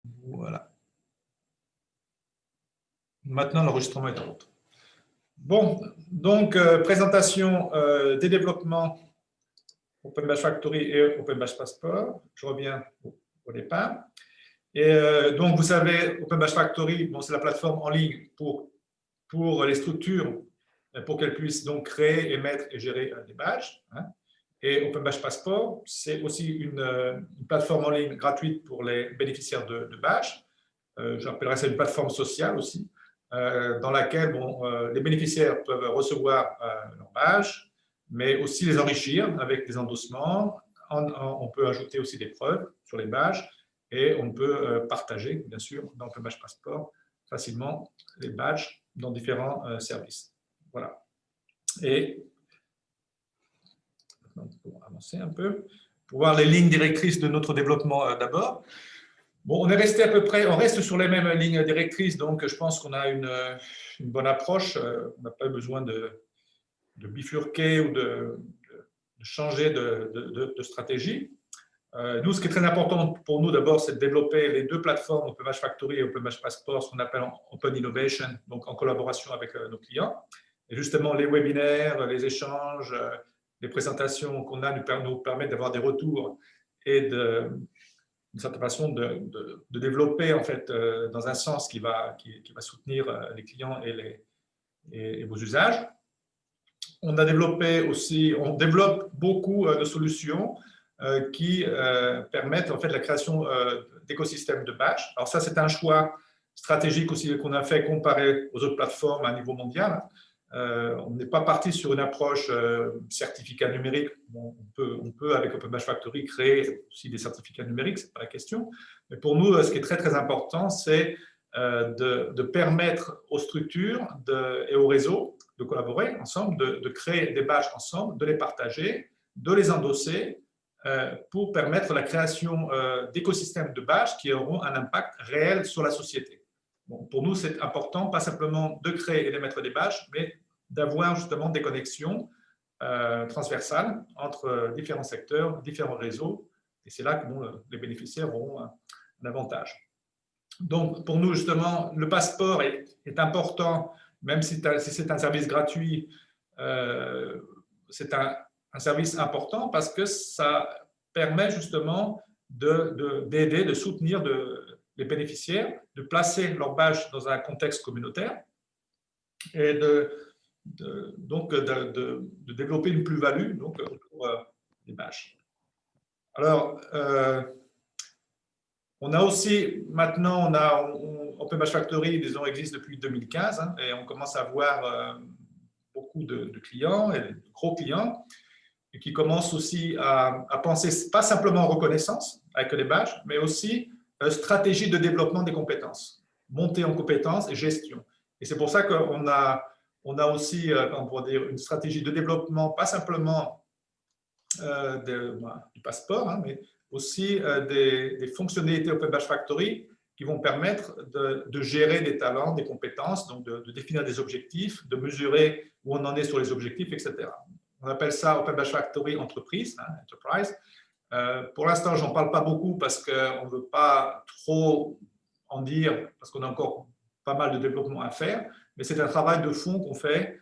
Voilà. Maintenant, l'enregistrement est en route. Bon, donc, présentation des développements OpenBash Factory et OpenBash Passport. Je reviens au départ. Et donc, vous savez, OpenBash Factory, bon, c'est la plateforme en ligne pour les structures, pour qu'elles puissent donc créer, émettre et gérer des badges. Hein. Et OpenBash Passport, c'est aussi une plateforme en ligne gratuite pour les bénéficiaires de badges. J'appellerais ça une plateforme sociale aussi, dans laquelle les bénéficiaires peuvent recevoir leurs badges, mais aussi les enrichir avec des endossements. On peut ajouter aussi des preuves sur les badges et on peut partager, bien sûr, dans OpenBash Passport facilement les badges dans différents services. Voilà. Et pour avancer un peu, pour voir les lignes directrices de notre développement d'abord. Bon, on est resté à peu près, on reste sur les mêmes lignes directrices, donc je pense qu'on a une bonne approche. On n'a pas besoin de bifurquer ou de changer de stratégie. Nous, ce qui est très important pour nous d'abord, c'est de développer les deux plateformes, OpenBash Factory et OpenBash Passport, ce qu'on appelle Open Innovation, donc en collaboration avec nos clients. Et justement, les webinaires, les échanges, les présentations qu'on a nous permettent d'avoir des retours et d'une certaine façon de développer en fait dans un sens qui va soutenir les clients et vos usages. On a développé aussi, on développe beaucoup de solutions qui permettent en fait la création d'écosystèmes de batch. Alors ça, c'est un choix stratégique aussi qu'on a fait comparé aux autres plateformes à niveau mondial. On n'est pas parti sur une approche certificat numérique. Bon, on peut avec OpenBash Factory créer aussi des certificats numériques, c'est pas la question. Mais pour nous, ce qui est très très important, c'est de permettre aux structures et aux réseaux de collaborer ensemble, de créer des badges ensemble, de les partager, de les endosser pour permettre la création d'écosystèmes de badges qui auront un impact réel sur la société. Bon, pour nous, c'est important, pas simplement de créer et d'émettre des badges, mais d'avoir justement des connexions transversales entre différents secteurs, différents réseaux, et c'est là que les bénéficiaires auront un avantage. Donc, pour nous, justement, le passeport est important, même si c'est un service gratuit, c'est un service important parce que ça permet justement d'aider, de soutenir les bénéficiaires, de placer leur badge dans un contexte communautaire et donc de développer une plus-value autour des badges. Alors, on a aussi, maintenant, OpenBash Factory, disons, existe depuis 2015 hein, et on commence à avoir beaucoup de clients et de gros clients et qui commencent aussi à penser pas simplement reconnaissance avec les badges, mais aussi stratégie de développement des compétences, montée en compétences et gestion. Et c'est pour ça qu'on a aussi une stratégie de développement, pas simplement du passeport, hein, mais aussi des fonctionnalités OpenBash Factory qui vont permettre de gérer des talents, des compétences, donc de définir des objectifs, de mesurer où on en est sur les objectifs, etc. On appelle ça OpenBash Factory Entreprise, hein, Enterprise. Pour l'instant, je n'en parle pas beaucoup parce qu'on ne veut pas trop en dire, parce qu'on a encore pas mal de développement à faire, mais c'est un travail de fond qu'on fait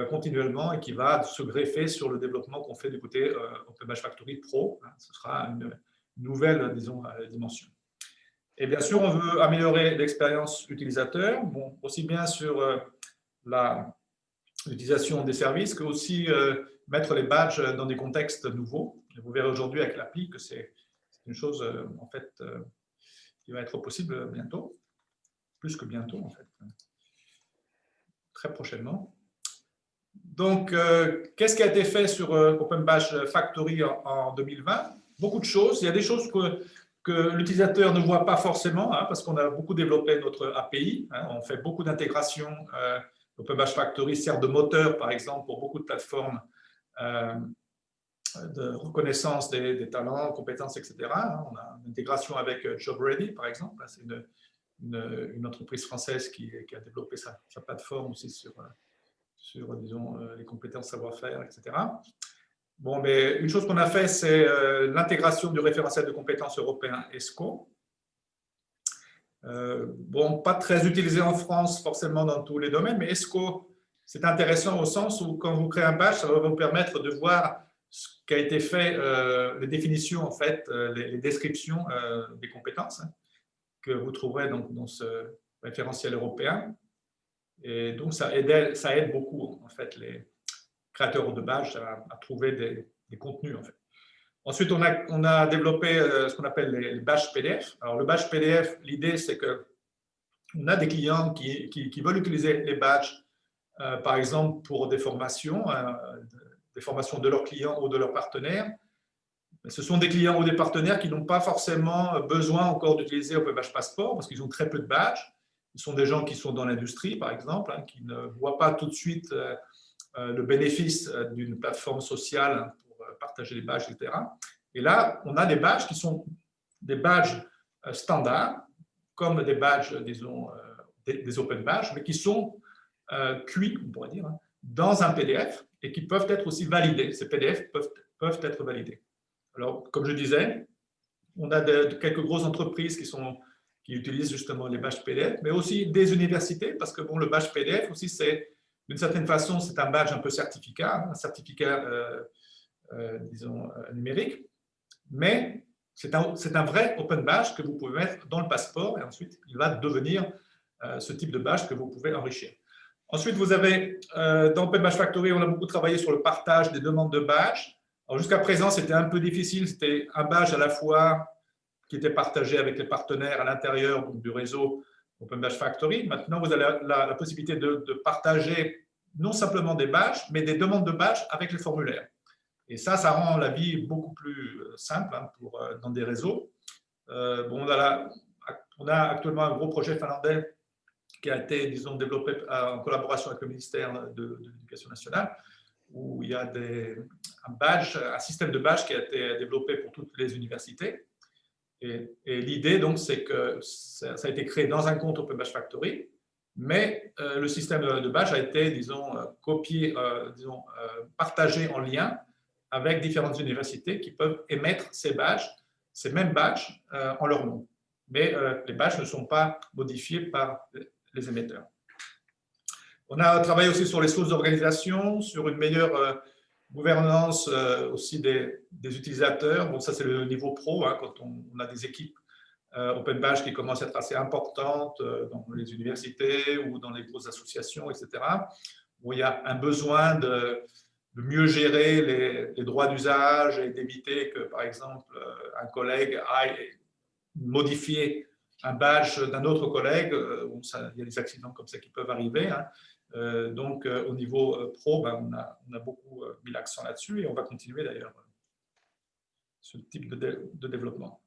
continuellement et qui va se greffer sur le développement qu'on fait du côté OpenBash Factory Pro. Hein, ce sera une nouvelle, disons, dimension. Et bien sûr, on veut améliorer l'expérience utilisateur, bon, aussi bien sur l'utilisation des services que aussi mettre les badges dans des contextes nouveaux. Et vous verrez aujourd'hui avec l'appli que c'est une chose en fait qui va être possible bientôt, plus que bientôt en fait, très prochainement. Donc, qu'est-ce qui a été fait sur OpenBash Factory en 2020? Beaucoup de choses. Il y a des choses que l'utilisateur ne voit pas forcément, hein, parce qu'on a beaucoup développé notre API. Hein, on fait beaucoup d'intégration. OpenBash Factory sert de moteur, par exemple, pour beaucoup de plateformes de reconnaissance des talents, compétences, etc. Hein, on a une intégration avec JobReady, par exemple. C'est une entreprise française qui a développé sa plateforme aussi sur disons, les compétences, savoir-faire, etc. Bon, mais une chose qu'on a fait, c'est l'intégration du référentiel de compétences européen ESCO. Bon, pas très utilisé en France forcément dans tous les domaines, mais ESCO, c'est intéressant au sens où quand vous créez un badge, ça va vous permettre de voir ce qui a été fait, les définitions, en fait, les descriptions des compétences, hein, que vous trouverez donc dans ce référentiel européen. Et donc, ça aide beaucoup, en fait, les créateurs de badges à trouver des contenus, en fait. Ensuite, on a développé ce qu'on appelle les badges PDF. Alors, le badge PDF, l'idée, c'est qu'on a des clients qui veulent utiliser les badges, par exemple, pour des formations de leurs clients ou de leurs partenaires. Ce sont des clients ou des partenaires qui n'ont pas forcément besoin encore d'utiliser Open Badge Passport parce qu'ils ont très peu de badges. Ce sont des gens qui sont dans l'industrie, par exemple, hein, qui ne voient pas tout de suite le bénéfice d'une plateforme sociale pour partager les badges, etc. Et là, on a des badges qui sont des badges standards, comme des badges, disons, des Open Badges, mais qui sont cuits, on pourrait dire, hein, dans un PDF et qui peuvent être aussi validés. Ces PDF peuvent être validés. Alors, comme je disais, on a quelques grosses entreprises qui utilisent justement les badges PDF, mais aussi des universités, parce que bon, le badge PDF aussi, c'est d'une certaine façon, c'est un badge un peu certificat, un certificat, disons, numérique, mais c'est un vrai Open Badge que vous pouvez mettre dans le passeport et ensuite, il va devenir ce type de badge que vous pouvez enrichir. Ensuite, vous avez, dans Open Badge Factory, on a beaucoup travaillé sur le partage des demandes de badges. Jusqu'à présent, c'était un peu difficile. C'était un badge à la fois qui était partagé avec les partenaires à l'intérieur du réseau Open Badge Factory. Maintenant, vous avez la possibilité de partager non simplement des badges, mais des demandes de badges avec les formulaires. Et ça rend la vie beaucoup plus simple, hein, dans des réseaux. Bon, on a actuellement un gros projet finlandais qui a été, disons, développé en collaboration avec le ministère de l'Éducation nationale, où il y a un système de badge qui a été développé pour toutes les universités. Et l'idée, donc, c'est que ça a été créé dans un compte Open Badge Factory, mais le système de badge a été, disons, copié, disons, partagé en lien avec différentes universités qui peuvent émettre ces mêmes badges en leur nom. Mais les badges ne sont pas modifiés par les émetteurs. On a travaillé aussi sur les sources d'organisation, sur une meilleure gouvernance aussi des utilisateurs. Bon, ça, c'est le niveau pro, hein, quand on a des équipes Open Badge qui commencent à être assez importantes dans les universités ou dans les grosses associations, etc., où il y a un besoin de mieux gérer les droits d'usage et d'éviter que, par exemple, un collègue aille modifier un badge d'un autre collègue, où il y a des accidents comme ça qui peuvent arriver, hein. Donc, au niveau pro, on a beaucoup mis l'accent là-dessus et on va continuer d'ailleurs ce type de développement.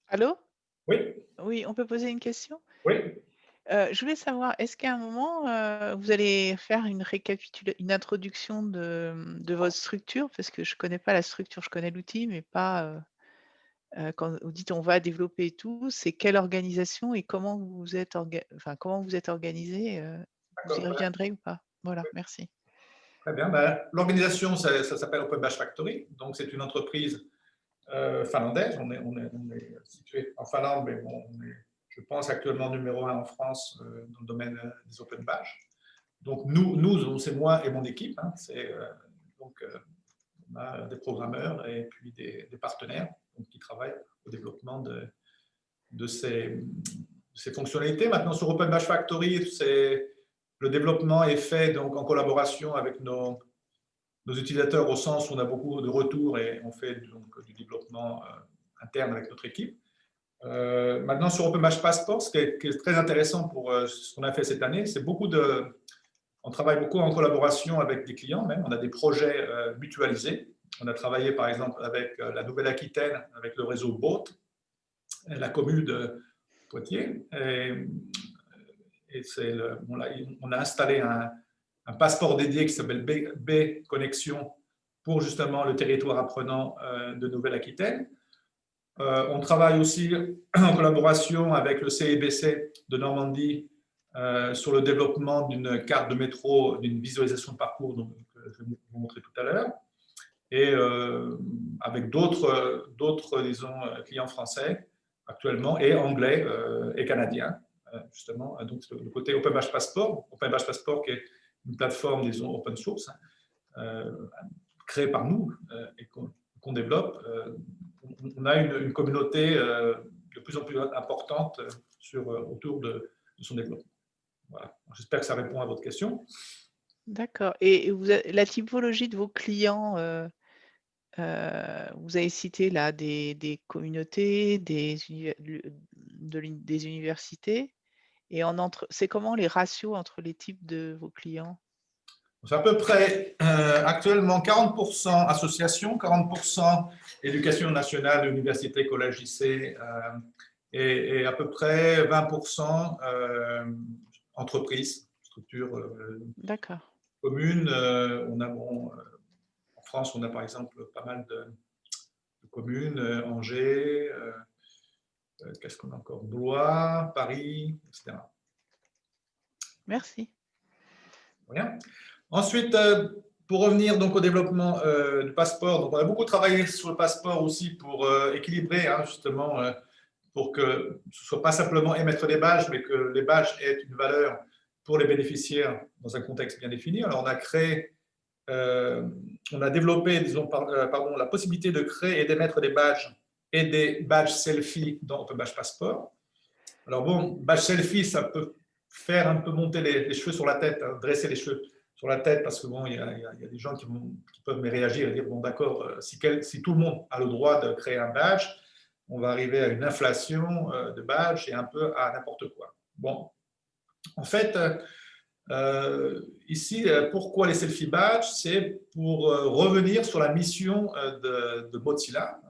Allô? Oui. Oui, on peut poser une question? Oui. Je voulais savoir, est-ce qu'à un moment, vous allez faire une introduction de votre structure? Parce que je ne connais pas la structure, je connais l'outil, mais pas quand vous dites on va développer et tout, c'est quelle organisation et comment vous êtes, comment vous êtes organisé? Vous y reviendrez ou pas? Voilà, merci. Très bien. L'organisation, ça s'appelle Open Badge Factory. Donc, c'est une entreprise finlandaise. On est situé en Finlande, mais bon, on est, je pense, actuellement numéro 1 en France dans le domaine des Open Badge. Donc, nous c'est moi et mon équipe. Hein, donc, on a des programmeurs et puis des partenaires donc, qui travaillent au développement de ces fonctionnalités. Maintenant, sur Open Badge Factory, le développement est fait donc, en collaboration avec nos utilisateurs au sens où on a beaucoup de retours et on fait donc, du développement interne avec notre équipe. Maintenant, sur Open Badge Passport, ce qui est très intéressant pour ce qu'on a fait cette année, c'est on travaille beaucoup en collaboration avec des clients même. On a des projets mutualisés. On a travaillé par exemple avec la Nouvelle-Aquitaine, avec le réseau BOAT, la commune de Poitiers. On a installé un passeport dédié qui s'appelle B Connexion pour justement le territoire apprenant de Nouvelle-Aquitaine. On travaille aussi en collaboration avec le CEBC de Normandie sur le développement d'une carte de métro, d'une visualisation de parcours donc, que je vais vous montrer tout à l'heure, et avec d'autres, disons, clients français actuellement, et anglais et canadien, justement. Donc, le côté Open Badge Passport qui est une plateforme, disons, open source, créée par nous et qu'on développe. On a une communauté de plus en plus importante autour de son développement. Voilà. J'espère que ça répond à votre question. D'accord. Et la typologie de vos clients, vous avez cité là des communautés, des universités. Et c'est comment les ratios entre les types de vos clients? C'est à peu près actuellement 40% associations, 40% éducation nationale, université, collège, lycée, et à peu près 20% entreprises, structures communes. En France, on a par exemple pas mal de communes, Angers, qu'est-ce qu'on a encore? Blois, Paris, etc. Merci. Rien. Ensuite, pour revenir donc au développement du passeport, donc on a beaucoup travaillé sur le passeport aussi pour équilibrer, justement, pour que ce ne soit pas simplement émettre des badges, mais que les badges aient une valeur pour les bénéficiaires dans un contexte bien défini. Alors, on a développé, disons, la possibilité de créer et d'émettre des badges et des badges selfie dans Open Badge Passport. Alors bon, badge selfie, ça peut faire un peu monter les cheveux sur la tête, dresser les cheveux sur la tête, parce que bon, il y a des gens qui peuvent me réagir et dire, bon d'accord, si tout le monde a le droit de créer un badge, on va arriver à une inflation de badges et un peu à n'importe quoi. Bon, en fait, ici, pourquoi les selfie badges? C'est pour revenir sur la mission de Mozilla,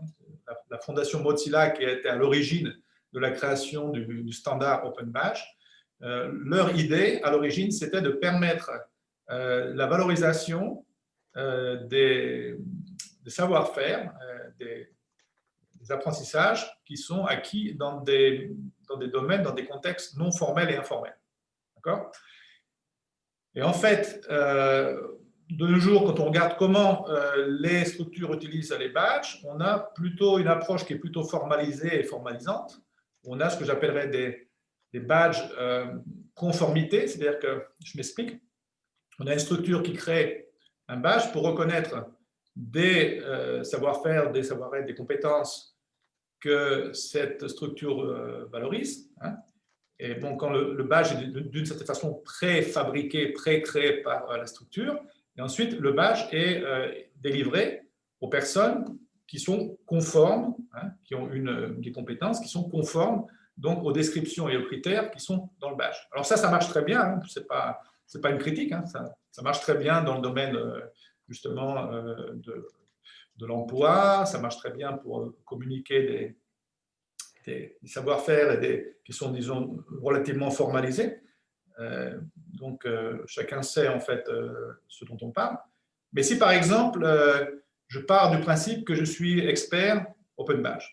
la fondation Mozilla qui a été à l'origine de la création du standard Open Badge. Leur idée, à l'origine, c'était de permettre la valorisation des savoir-faire, des apprentissages qui sont acquis dans des domaines, dans des contextes non formels et informels. D'accord ? Et en fait, de nos jours, quand on regarde comment les structures utilisent les badges, on a plutôt une approche qui est plutôt formalisée et formalisante. On a ce que j'appellerais des badges conformité, c'est-à-dire que, je m'explique, on a une structure qui crée un badge pour reconnaître des savoir-faire, des savoir-être, des compétences que cette structure valorise. Et bon, quand le badge est d'une certaine façon préfabriqué, pré-créé par la structure, et ensuite le badge est délivré aux personnes qui sont conformes, qui ont des compétences qui sont conformes donc aux descriptions et aux critères qui sont dans le badge. Alors ça marche très bien, c'est pas une critique, ça marche très bien dans le domaine justement de l'emploi, ça marche très bien pour communiquer des savoir-faire qui sont, disons, relativement formalisés. Donc, chacun sait en fait ce dont on parle. Mais si par exemple, je pars du principe que je suis expert Open Badge,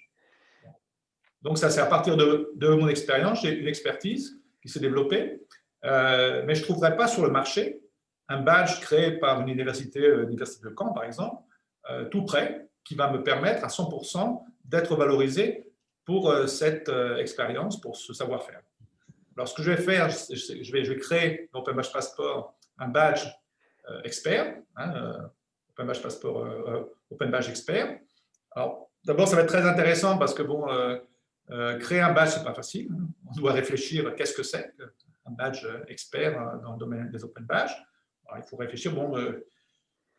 donc ça c'est à partir de mon expérience, j'ai une expertise qui s'est développée, mais je ne trouverai pas sur le marché un badge créé par l'université de Caen par exemple, tout prêt, qui va me permettre à 100% d'être valorisé pour cette expérience, pour ce savoir-faire. Alors, ce que je vais faire, je vais créer dans Open Badge Passport un badge expert, Open Badge Passport, Open Badge expert. Alors, d'abord, ça va être très intéressant parce que, bon, créer un badge, ce n'est pas facile. On doit réfléchir à qu'est-ce que c'est un badge expert dans le domaine des Open Badge. Alors, il faut réfléchir, bon,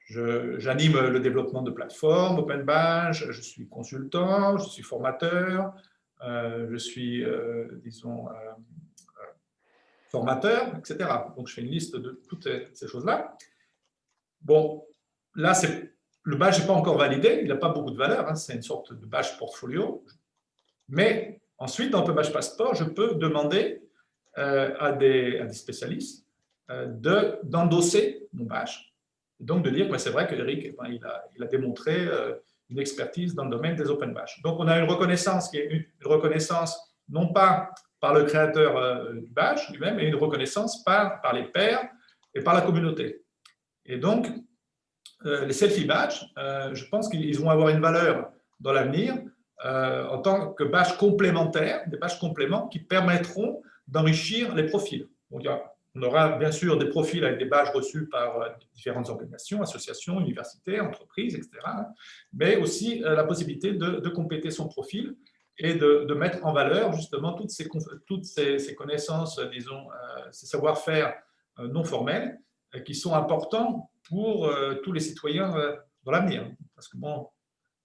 j'anime le développement de plateformes, Open Badge, je suis consultant, je suis formateur, je suis, disons, formateur, etc. Donc, je fais une liste de toutes ces choses-là. Bon, là, le badge n'est pas encore validé, il n'a pas beaucoup de valeur, c'est une sorte de badge portfolio. Mais ensuite, dans Open Badge Passport, je peux demander à des spécialistes d'endosser mon badge. Donc, de dire que c'est vrai qu'Eric, il a démontré une expertise dans le domaine des Open Badge. Donc, on a une reconnaissance qui est une reconnaissance non pas par le créateur du badge lui-même, mais une reconnaissance par les pairs et par la communauté. Et donc, les selfie badges, je pense qu'ils vont avoir une valeur dans l'avenir en tant que badges complémentaires, des badges compléments qui permettront d'enrichir les profils. Donc, on aura bien sûr des profils avec des badges reçus par différentes organisations, associations, universités, entreprises, etc. Mais aussi la possibilité de compléter son profil et de mettre en valeur justement toutes ces connaissances, disons, ces savoir-faire non formels qui sont importants pour tous les citoyens dans l'avenir. Parce que bon,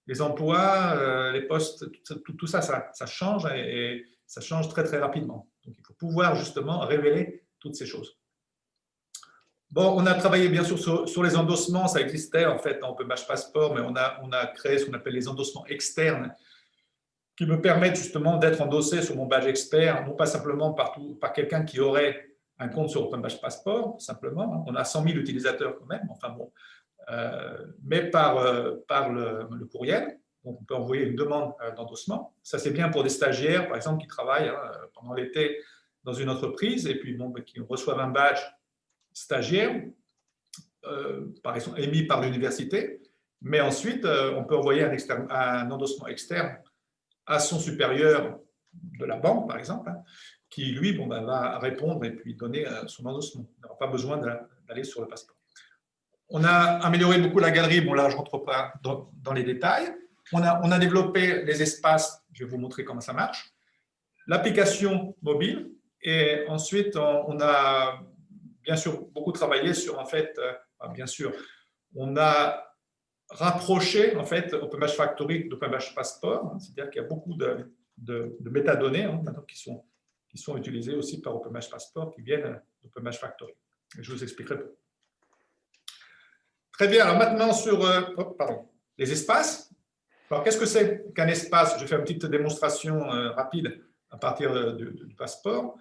les emplois, les postes, tout ça, ça change et ça change très très rapidement. Donc il faut pouvoir justement révéler toutes ces choses. Bon, on a travaillé bien sûr sur les endossements, ça existait en fait dans Open Badge Passport, mais on a créé ce qu'on appelle les endossements externes qui me permettent justement d'être endossé sur mon badge expert, non pas simplement par quelqu'un qui aurait un compte sur Open Badge Passport, simplement. On a 100 000 utilisateurs quand même, enfin bon, mais par le courriel. Donc on peut envoyer une demande d'endossement. Ça, c'est bien pour des stagiaires, par exemple, qui travaillent pendant l'été dans une entreprise et puis bon, qui reçoivent un badge stagiaire, par exemple, émis par l'université. Mais ensuite, on peut envoyer un endossement externe à son supérieur de la banque, par exemple, qui, lui, bon, va répondre et puis donner son endossement. Il n'aura pas besoin d'aller sur le passeport. On a amélioré beaucoup la galerie. Bon, là, je ne rentre pas dans les détails. On a développé les espaces. Je vais vous montrer comment ça marche. L'application mobile. Et ensuite, on a bien sûr beaucoup travaillé sur, en fait, bien sûr, on a rapproché, en fait, Open Badge Factory d'Open Badge Passport. C'est-à-dire qu'il y a beaucoup de métadonnées maintenant qui sont utilisées aussi par Open Badge Passport, qui viennent d'Open Badge Factory. Et je vous expliquerai pourquoi. Très bien, alors maintenant sur les espaces. Alors, qu'est-ce que c'est qu'un espace? Je fais une petite démonstration rapide à partir du passeport.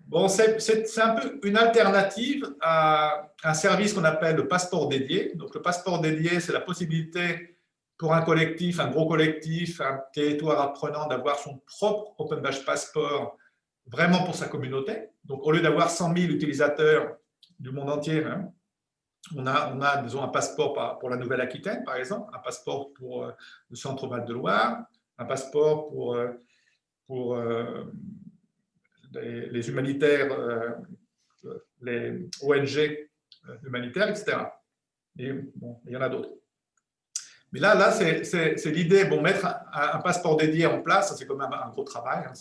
Bon, c'est un peu une alternative à un service qu'on appelle le passeport dédié. Donc, le passeport dédié, c'est la possibilité pour un collectif, un gros collectif, un territoire apprenant d'avoir son propre Open Badge Passport vraiment pour sa communauté. Donc, au lieu d'avoir 100 000 utilisateurs du monde entier, hein, on a disons, un passeport pour la Nouvelle-Aquitaine, par exemple, un passeport pour le Centre-Val de Loire, un passeport pour les humanitaires, les ONG humanitaires, etc. Et bon, il y en a d'autres. Mais là c'est l'idée, bon, mettre un passeport dédié en place, c'est quand même un gros travail, hein,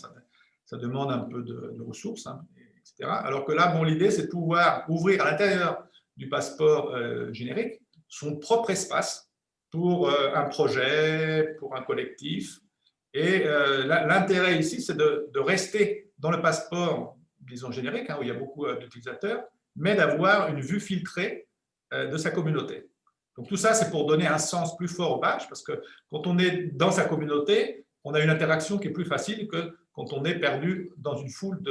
ça demande un peu de ressources, hein, etc. Alors que là, bon, l'idée, c'est de pouvoir ouvrir à l'intérieur du passeport générique son propre espace pour un projet, pour un collectif. Et l'intérêt ici, c'est de rester dans le passeport, disons générique, hein, où il y a beaucoup d'utilisateurs, mais d'avoir une vue filtrée de sa communauté. Donc tout ça, c'est pour donner un sens plus fort au badge, parce que quand on est dans sa communauté, on a une interaction qui est plus facile que quand on est perdu dans une foule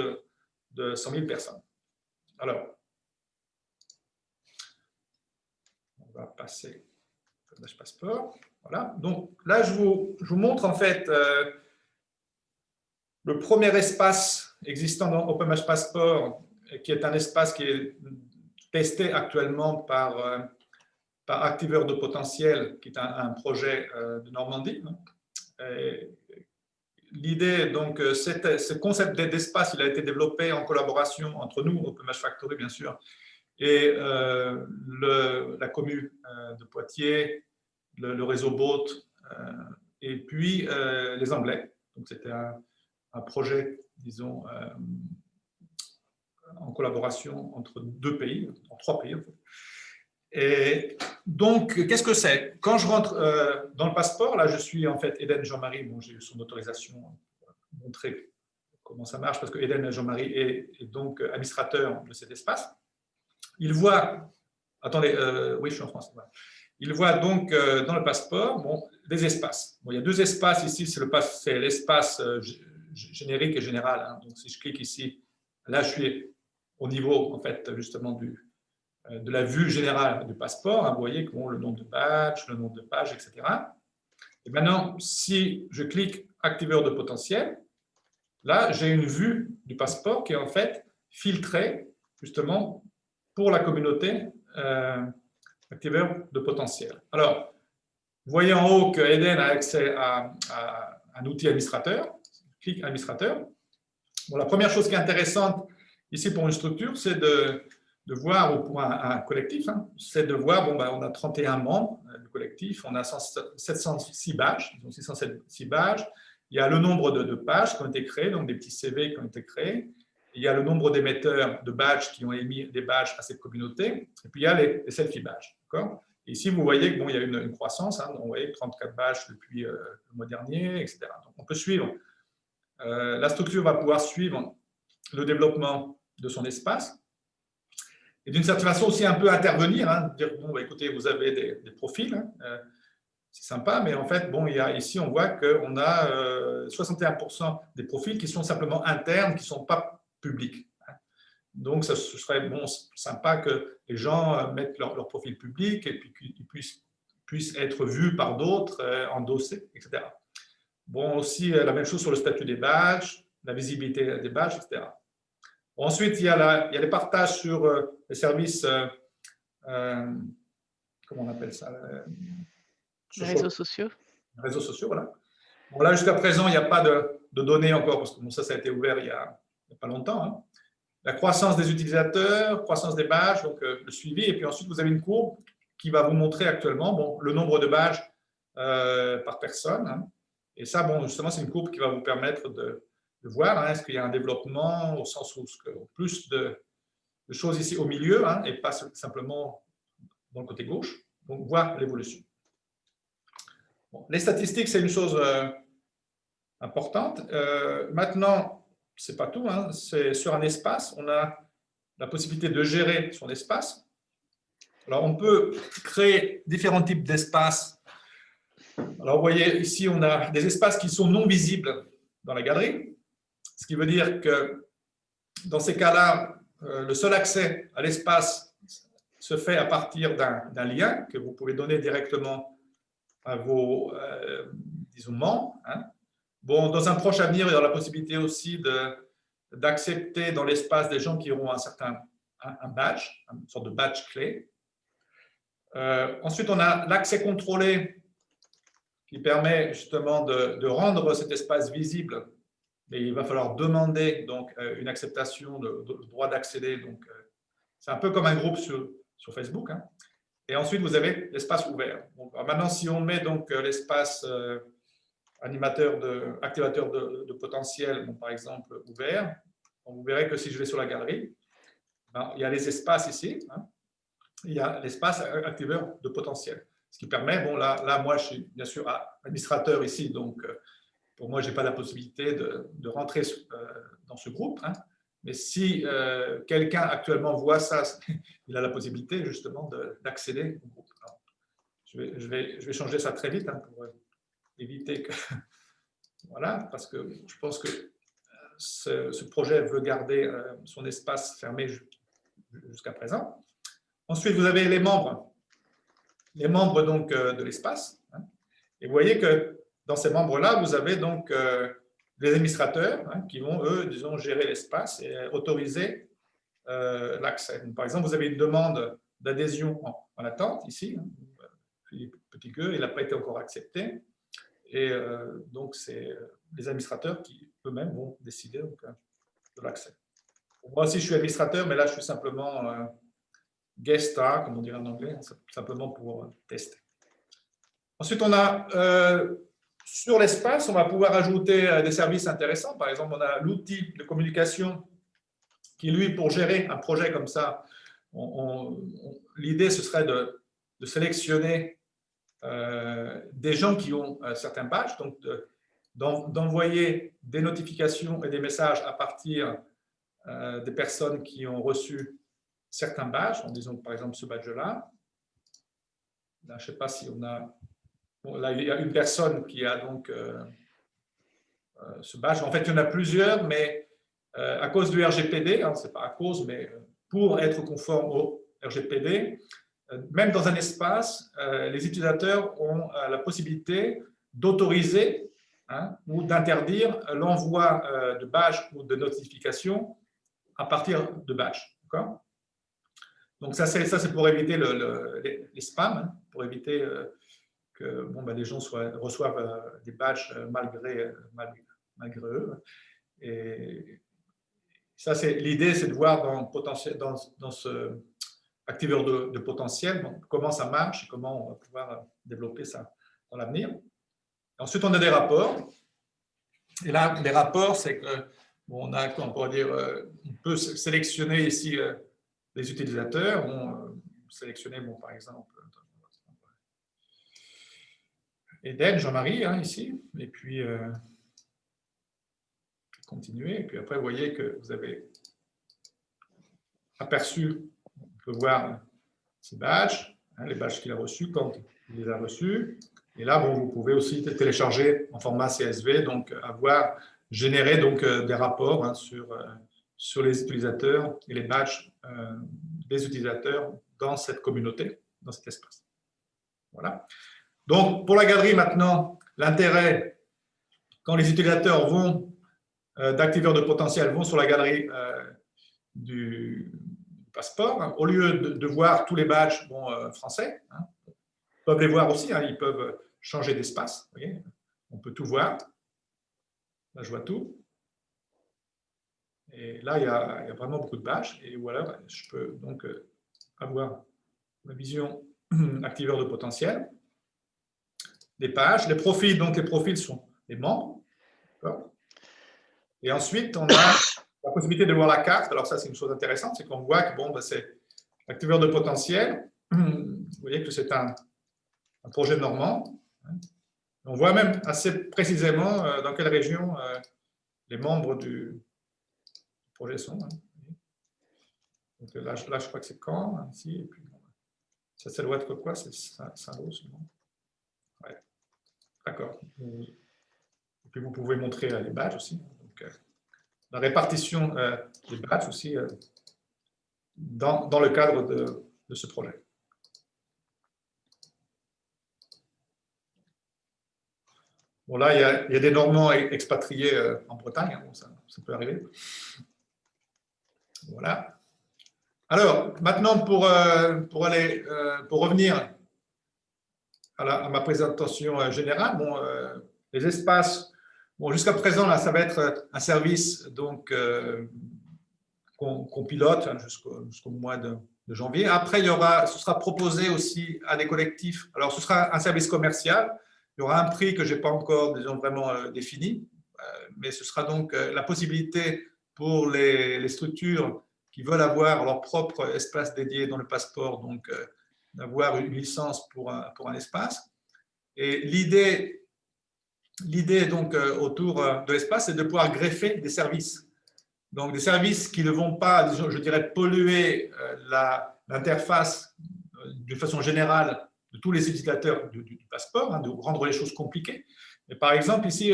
de 100 000 personnes. Alors, on va passer au badge passeport. Voilà. Donc là, je vous montre en fait le premier espace existant dans Open Badge Passport, qui est un espace qui est testé actuellement par Activeur de potentiel, qui est un projet de Normandie. L'idée, donc, ce concept d'espace, il a été développé en collaboration entre nous, Open Badge Factory, bien sûr, et la commune de Poitiers, le réseau BOAT, et puis les Anglais. Donc, c'était un projet, disons, en collaboration entre deux pays, en 3 pays, en fait. Et donc, qu'est-ce que c'est? Quand je rentre dans le passeport, là, je suis en fait Eden Jean-Marie, bon, j'ai eu son autorisation pour montrer comment ça marche, parce que Eden Jean-Marie est donc administrateur de cet espace. Il voit, attendez, oui, je suis en France. Voilà. Il voit donc dans le passeport, bon, des espaces. Bon, il y a 2 espaces ici, c'est l'espace générique et général. Hein. Donc, si je clique ici, là, je suis au niveau, en fait, justement, de la vue générale du passeport. Hein. Vous voyez que bon, le nom de badge, le nom de page, etc. Et maintenant, si je clique activeur de potentiel, là, j'ai une vue du passeport qui est en fait filtrée, justement, pour la communauté activeur de potentiel. Alors, vous voyez en haut que Eden a accès à un outil administrateur, clic administrateur. Bon, la première chose qui est intéressante ici pour une structure, c'est de voir, ou pour un collectif, hein, c'est de voir, bon, on a 31 membres du collectif, on a 706 badges, donc 606 badges, il y a le nombre de pages qui ont été créées, donc des petits CV qui ont été créés, il y a le nombre d'émetteurs de badges qui ont émis des badges à cette communauté, et puis il y a les selfie badges. Ici, vous voyez qu'il y a une croissance, hein, donc vous voyez 34 badges depuis le mois dernier, etc. Donc on peut suivre, la structure va pouvoir suivre le développement de son espace, et d'une certaine façon aussi un peu intervenir, hein, dire, bon, écoutez, vous avez des profils, hein, c'est sympa, mais en fait, bon, ici, on voit qu'on a 61% des profils qui sont simplement internes, qui ne sont pas publics. Hein. Donc, ce serait bon, sympa que les gens mettent leur profil public et puis qu'ils puissent être vus par d'autres, endossés, etc. Bon, aussi, la même chose sur le statut des badges, la visibilité des badges, etc. Ensuite, il y a les partages sur les services, comment on appelle ça, les réseaux sociaux. Les réseaux sociaux, voilà. Bon, là, jusqu'à présent, il n'y a pas de données encore, parce que bon, ça a été ouvert il n'y a pas longtemps. Hein. La croissance des utilisateurs, croissance des badges, donc le suivi, et puis ensuite, vous avez une courbe qui va vous montrer actuellement bon, le nombre de badges par personne. Hein. Et ça, bon, justement, c'est une courbe qui va vous permettre de voir, hein, est-ce qu'il y a un développement au sens où plus de choses ici au milieu, hein, et pas simplement dans le côté gauche, donc voir l'évolution. Bon, les statistiques, c'est une chose importante. Maintenant, ce n'est pas tout, hein, c'est sur un espace, on a la possibilité de gérer son espace. Alors, on peut créer différents types d'espaces. Alors, vous voyez, ici, on a des espaces qui sont non visibles dans la galerie. Ce qui veut dire que dans ces cas-là, le seul accès à l'espace se fait à partir d'un lien que vous pouvez donner directement à vos disons, membres. Hein. Bon, dans un proche avenir, il y aura la possibilité aussi d'accepter dans l'espace des gens qui auront un badge, une sorte de badge clé. Ensuite, on a l'accès contrôlé qui permet justement de rendre cet espace visible. Mais il va falloir demander donc, une acceptation de droit d'accéder. Donc, c'est un peu comme un groupe sur Facebook. Hein. Et ensuite, vous avez l'espace ouvert. Donc, maintenant, si on met donc l'espace activateur de potentiel, donc, par exemple, ouvert, vous verrez que si je vais sur la galerie, ben, il y a les espaces ici. Hein. Il y a l'espace activeur de potentiel. Ce qui permet, bon, là moi, je suis bien sûr administrateur ici, donc pour moi, je n'ai pas la possibilité de rentrer dans ce groupe. Hein. Mais si quelqu'un actuellement voit ça, il a la possibilité justement d'accéder au groupe. Alors, je vais changer ça très vite hein, pour éviter que… Voilà, parce que je pense que ce projet veut garder son espace fermé jusqu'à présent. Ensuite, vous avez les membres donc, de l'espace. Hein. Et vous voyez que dans ces membres-là, vous avez donc les administrateurs hein, qui vont, eux, disons, gérer l'espace et autoriser l'accès. Par exemple, vous avez une demande d'adhésion en attente, ici, hein, petit gueux, il n'a pas été encore accepté. Et donc, c'est les administrateurs qui, eux-mêmes, vont décider donc, de l'accès. Moi aussi, je suis administrateur, mais là, je suis simplement guest star, comme on dirait en anglais, simplement pour tester. Ensuite, on a… sur l'espace, on va pouvoir ajouter des services intéressants. Par exemple, on a l'outil de communication qui, lui, pour gérer un projet comme ça, l'idée, ce serait de sélectionner des gens qui ont certains badges, donc d'envoyer des notifications et des messages à partir des personnes qui ont reçu certains badges, en disant par exemple ce badge-là. Là, je ne sais pas si on a… Bon, là, il y a une personne qui a donc ce badge. En fait, il y en a plusieurs, mais à cause du RGPD, hein, ce n'est pas à cause, mais pour être conforme au RGPD, même dans un espace, les utilisateurs ont la possibilité d'autoriser hein, ou d'interdire l'envoi de badges ou de notifications à partir de badges. Donc, ça c'est pour éviter les spams, hein, pour éviter… que bon, ben, les gens reçoivent des badges malgré eux. Et ça, l'idée, c'est de voir dans ce activeur de potentiel donc, comment ça marche et comment on va pouvoir développer ça dans l'avenir. Ensuite, on a des rapports. Et là, les rapports, c'est que bon, on pourrait dire, on peut sélectionner ici les utilisateurs. Sélectionner, bon, par exemple, Eden, Jean-Marie, hein, ici, et puis continuer. Et puis après, vous voyez que vous avez aperçu, on peut voir ces badges, hein, les badges qu'il a reçus, quand il les a reçus. Et là, bon, vous pouvez aussi télécharger en format CSV, donc générer donc, des rapports hein, sur les utilisateurs et les badges des utilisateurs dans cette communauté, dans cet espace. Voilà. Donc, pour la galerie maintenant, l'intérêt, quand les utilisateurs vont d'activeurs de potentiel vont sur la galerie du passeport, hein, au lieu de voir tous les badges français, hein, ils peuvent les voir aussi, hein, ils peuvent changer d'espace, on peut tout voir. Là, je vois tout. Et là, il y a vraiment beaucoup de badges. Et voilà, je peux donc avoir la vision activeur de potentiel. Les pages, les profils, donc les profils sont les membres. Et ensuite, on a la possibilité de voir la carte. Alors ça, c'est une chose intéressante, c'est qu'on voit que bon, ben, c'est l'activeur de potentiel. Vous voyez que c'est un projet normand. On voit même assez précisément dans quelle région les membres du projet sont. Hein. Donc là, je crois que c'est Caen, hein, ici, et puis ça, c'est l'ouest de quoi? C'est Saint-Lô, sûrement. Ouais. D'accord. Et puis vous pouvez montrer les badges aussi. Donc, la répartition des badges aussi dans le cadre de ce projet. Bon, là, il y a des Normands expatriés en Bretagne, hein, bon, ça peut arriver. Voilà. Alors, maintenant, pour revenir à ma présentation générale, bon, les espaces, bon, jusqu'à présent, là, ça va être un service donc qu'on pilote hein, jusqu'au mois de janvier. Après, ce sera proposé aussi à des collectifs. Alors, ce sera un service commercial. Il y aura un prix que je n'ai pas encore disons, vraiment défini, mais ce sera donc la possibilité pour les structures qui veulent avoir leur propre espace dédié dans le passeport, donc d'avoir une licence pour un espace. Et l'idée donc autour de l'espace, c'est de pouvoir greffer des services. Donc des services qui ne vont pas, disons, je dirais, polluer l'interface d'une façon générale de tous les utilisateurs du passeport, hein, de rendre les choses compliquées. Mais par exemple, ici,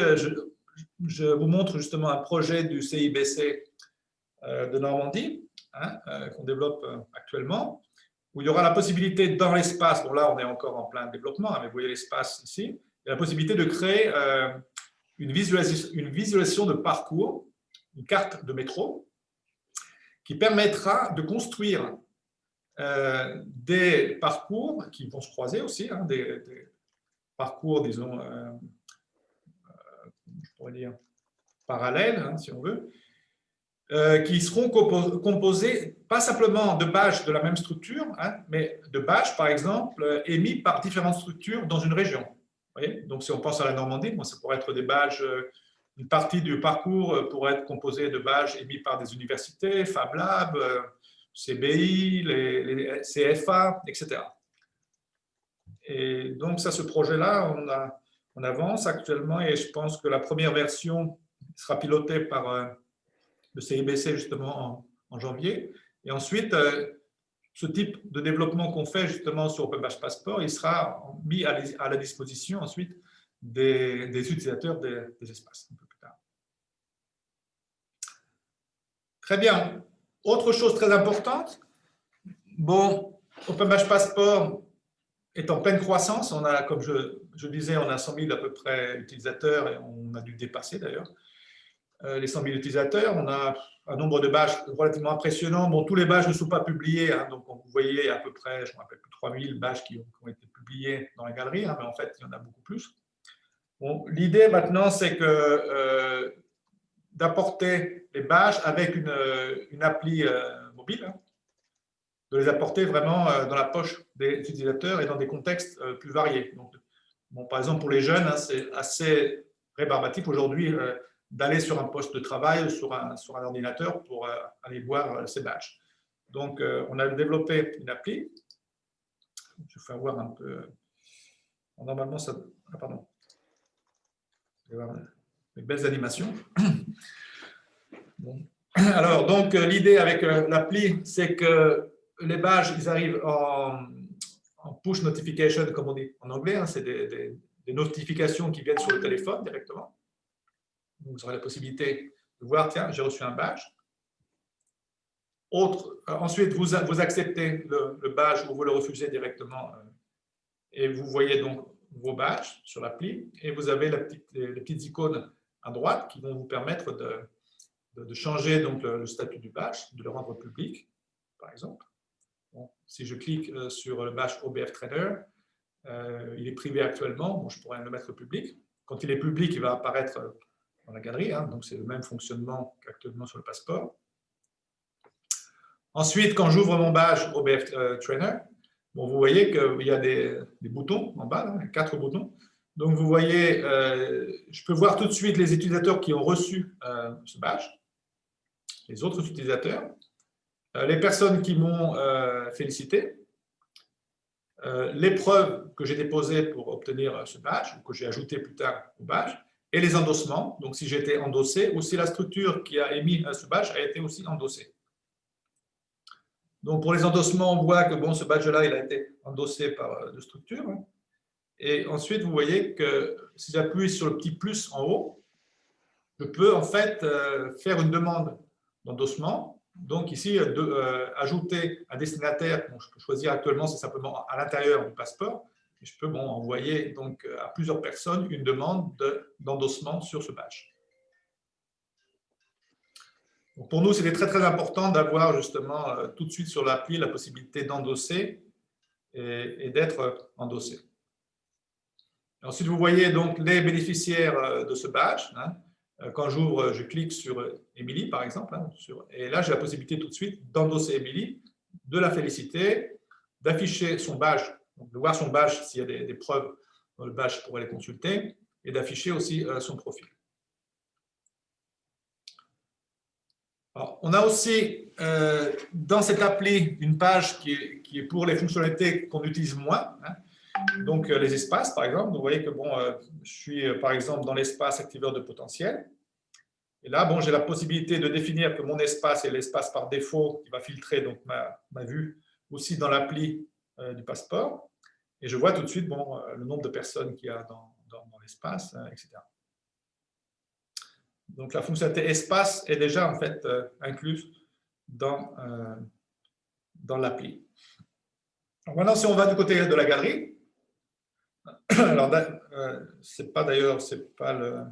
je vous montre justement un projet du CIBC de Normandie, hein, qu'on développe actuellement, où il y aura la possibilité dans l'espace, bon là on est encore en plein développement, hein, mais vous voyez l'espace ici, il y a la possibilité de créer une visualisation de parcours, une carte de métro, qui permettra de construire des parcours qui vont se croiser aussi, hein, des parcours, disons, je pourrais dire, parallèles, hein, si on veut, qui seront composés pas simplement de badges de la même structure, hein, mais de badges, par exemple, émis par différentes structures dans une région. Vous voyez, donc, si on pense à la Normandie, bon, ça pourrait être des badges, une partie du parcours pourrait être composée de badges émis par des universités, Fab Lab, CBI, les CFA, etc. Et donc, ça, ce projet-là, on avance actuellement et je pense que la première version sera pilotée par le CIBC justement en janvier. Et ensuite, ce type de développement qu'on fait justement sur Open Badge Passport, il sera mis à la disposition ensuite des utilisateurs des espaces un peu plus tard. Très bien. Autre chose très importante, bon, Open Badge Passport est en pleine croissance. On a, comme je disais, on a 100 000 à peu près utilisateurs et on a dû dépasser d'ailleurs les 100 000 utilisateurs. On a un nombre de badges relativement impressionnant. Bon, tous les badges ne sont pas publiés, hein, donc vous voyez à peu près, je ne me rappelle plus, 3 000 badges qui ont été publiés publiés dans la galerie, hein, mais en fait, il y en a beaucoup plus. Bon, l'idée maintenant, c'est que d'apporter les badges avec une appli mobile, hein, de les apporter vraiment dans la poche des utilisateurs et dans des contextes plus variés. Donc, bon, par exemple, pour les jeunes, hein, c'est assez rébarbatif aujourd'hui d'aller sur un poste de travail ou sur un ordinateur pour aller voir ces badges. Donc, on a développé une appli. Je vais faire voir un peu. Normalement, ça. Ah, pardon. Je vais voir les belles animations. Bon. Alors, donc, l'idée avec l'appli, c'est que les badges, ils arrivent en push notification, comme on dit en anglais. Hein, c'est des notifications qui viennent sur le téléphone directement. Donc, vous aurez la possibilité de voir, tiens, j'ai reçu un badge. Ensuite, vous acceptez le badge ou vous le refusez directement. Et vous voyez donc vos badges sur l'appli. Et vous avez les petites icônes à droite qui vont vous permettre de changer donc le statut du badge, de le rendre public, par exemple. Bon, si je clique sur le badge OBF Trainer, il est privé actuellement. Bon, je pourrais le mettre public. Quand il est public, il va apparaître dans la galerie. Hein, donc, c'est le même fonctionnement qu'actuellement sur le passeport. Ensuite, quand j'ouvre mon badge OBF Trainer, bon, vous voyez qu'il y a des boutons en bas, là, 4 boutons. Donc, vous voyez, je peux voir tout de suite les utilisateurs qui ont reçu ce badge, les autres utilisateurs, les personnes qui m'ont félicité, les preuves que j'ai déposées pour obtenir ce badge, ou que j'ai ajouté plus tard au badge, et les endossements, donc si j'ai été endossé, ou si la structure qui a émis ce badge a été aussi endossée. Donc, pour les endossements, on voit que bon, ce badge-là, il a été endossé par de structure. Et ensuite, vous voyez que si j'appuie sur le petit plus en haut, je peux en fait faire une demande d'endossement. Donc ici, ajouter un destinataire, bon, je peux choisir actuellement, c'est simplement à l'intérieur du passeport. Et je peux envoyer donc, à plusieurs personnes une demande d'endossement sur ce badge. Donc pour nous, c'était très, très important d'avoir justement tout de suite sur l'appli la possibilité d'endosser et d'être endossé. Ensuite, vous voyez donc les bénéficiaires de ce badge. Hein. Quand j'ouvre, je clique sur Émilie, par exemple. Hein, et là, j'ai la possibilité tout de suite d'endosser Émilie, de la féliciter, d'afficher son badge, donc de voir son badge s'il y a des preuves dans le badge pour les consulter, et d'afficher aussi son profil. Alors, on a aussi dans cette appli une page qui est pour les fonctionnalités qu'on utilise moins. Hein. Donc, les espaces, par exemple. Vous voyez que bon, je suis, par exemple, dans l'espace activeur de potentiel. Et là, bon, j'ai la possibilité de définir que mon espace est l'espace par défaut qui va filtrer donc, ma vue aussi dans l'appli du passeport. Et je vois tout de suite bon, le nombre de personnes qu'il y a dans l'espace, etc. Donc, la fonctionnalité espace est déjà en fait incluse dans l'appli. Maintenant, si on va du côté de la galerie, alors c'est pas le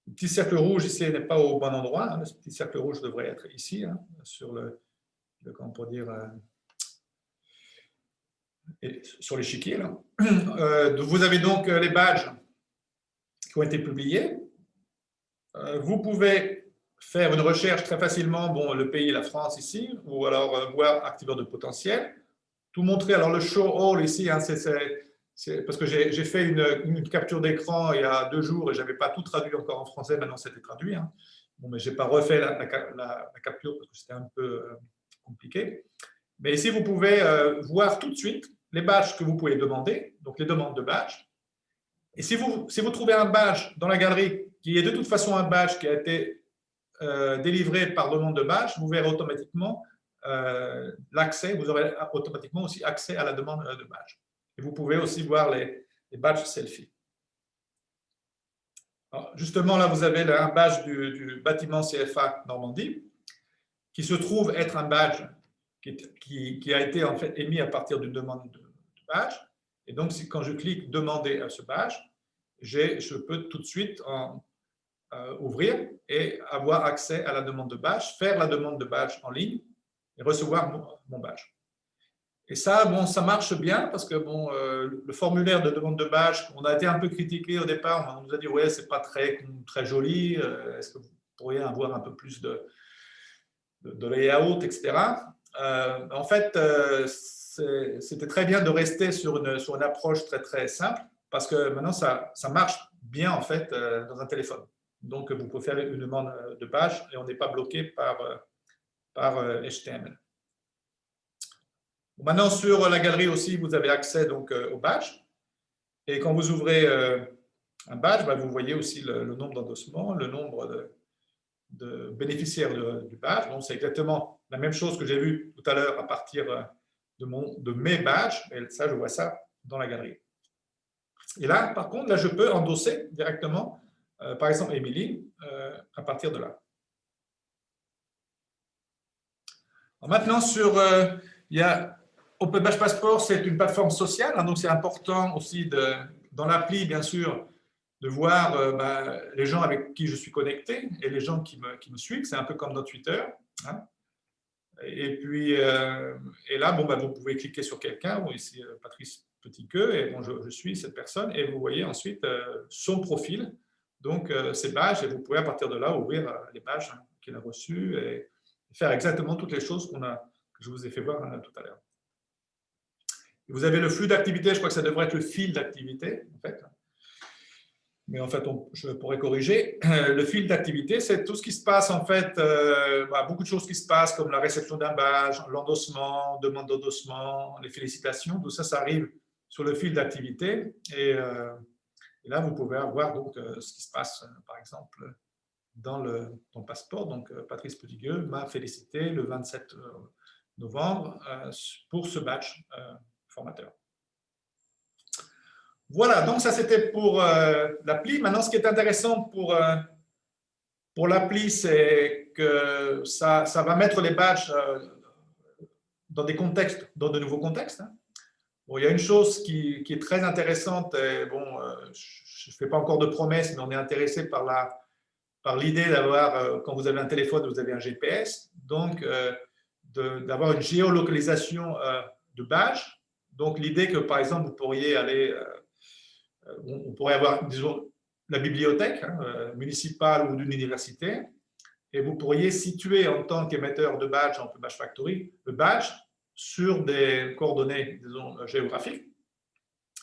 petit cercle rouge ici n'est pas au bon endroit. Hein, le petit cercle rouge devrait être ici, hein, sur comment on peut dire, sur l'échiquier. Vous avez donc les badges qui ont été publiés. Vous pouvez faire une recherche très facilement, bon, le pays, la France ici, ou alors voir activeur de potentiel. Tout montrer, alors le show all ici, hein, c'est parce que j'ai fait une capture d'écran il y a 2 jours et je n'avais pas tout traduit encore en français, maintenant c'était traduit. Hein. Bon, mais je n'ai pas refait la capture parce que c'était un peu compliqué. Mais ici, vous pouvez voir tout de suite les badges que vous pouvez demander, donc les demandes de badges. Et si vous trouvez un badge dans la galerie qui est de toute façon un badge qui a été délivré par demande de badge, vous verrez automatiquement l'accès, vous aurez automatiquement aussi accès à la demande de badge. Et vous pouvez aussi voir les badges selfie. Alors, justement, là, vous avez un badge du bâtiment CFA Normandie qui se trouve être un badge qui a été en fait émis à partir d'une demande de badge. Et donc, quand je clique « Demander à ce badge », je peux tout de suite ouvrir et avoir accès à la demande de badge, faire la demande de badge en ligne et recevoir mon badge. Et ça, bon, ça marche bien parce que bon, le formulaire de demande de badge, on a été un peu critiqué au départ. On nous a dit, ouais, c'est pas très joli. Est-ce que vous pourriez avoir un peu plus de layout, etc. En fait, c'était très bien de rester sur une approche très simple parce que maintenant, ça marche bien en fait dans un téléphone. Donc, vous pouvez faire une demande de badge et on n'est pas bloqué par HTML. Maintenant, sur la galerie aussi, vous avez accès donc, au badge. Et quand vous ouvrez un badge, vous voyez aussi le nombre d'endossements, le nombre de bénéficiaires du badge. Donc, c'est exactement la même chose que j'ai vu tout à l'heure à partir de mes badges. Et ça, je vois ça dans la galerie. Et là, par contre, là, je peux endosser directement, par exemple, Émilie, à partir de là. Alors maintenant, il y a Open Badge Passport, c'est une plateforme sociale, hein, donc c'est important aussi dans l'appli, bien sûr, de voir les gens avec qui je suis connecté et les gens qui me suivent. C'est un peu comme dans Twitter. Hein. Et puis, et là, bon, vous pouvez cliquer sur quelqu'un, bon, ici Patrice Petitqueux, et bon, je suis cette personne, et vous voyez ensuite son profil, donc ses badges, et vous pouvez à partir de là ouvrir les badges qu'il a reçus et faire exactement toutes les choses que je vous ai fait voir tout à l'heure. Vous avez le flux d'activité, je crois que ça devrait être le fil d'activité, en fait. Mais en fait, je pourrais corriger. Le fil d'activité, c'est tout ce qui se passe, en fait, beaucoup de choses qui se passent, comme la réception d'un badge, l'endossement, demande d'endossement, les félicitations, tout ça, ça arrive sur le fil d'activité. Et là, vous pouvez avoir donc, ce qui se passe, par exemple, dans ton passeport. Donc, Patrice Petitqueux m'a félicité le 27 novembre pour ce badge formateur. Voilà, donc ça c'était pour l'appli. Maintenant, ce qui est intéressant pour l'appli, c'est que ça va mettre les badges dans des contextes, dans de nouveaux contextes. Hein. Bon, il y a une chose qui est très intéressante, et bon, je ne fais pas encore de promesses, mais on est intéressé par l'idée d'avoir, quand vous avez un téléphone, vous avez un GPS, donc d'avoir une géolocalisation de badges. Donc l'idée que, par exemple, vous pourriez aller... on pourrait avoir, disons, la bibliothèque municipale ou d'une université, et vous pourriez situer en tant qu'émetteur de badge en Badge Factory le badge sur des coordonnées, disons, géographiques.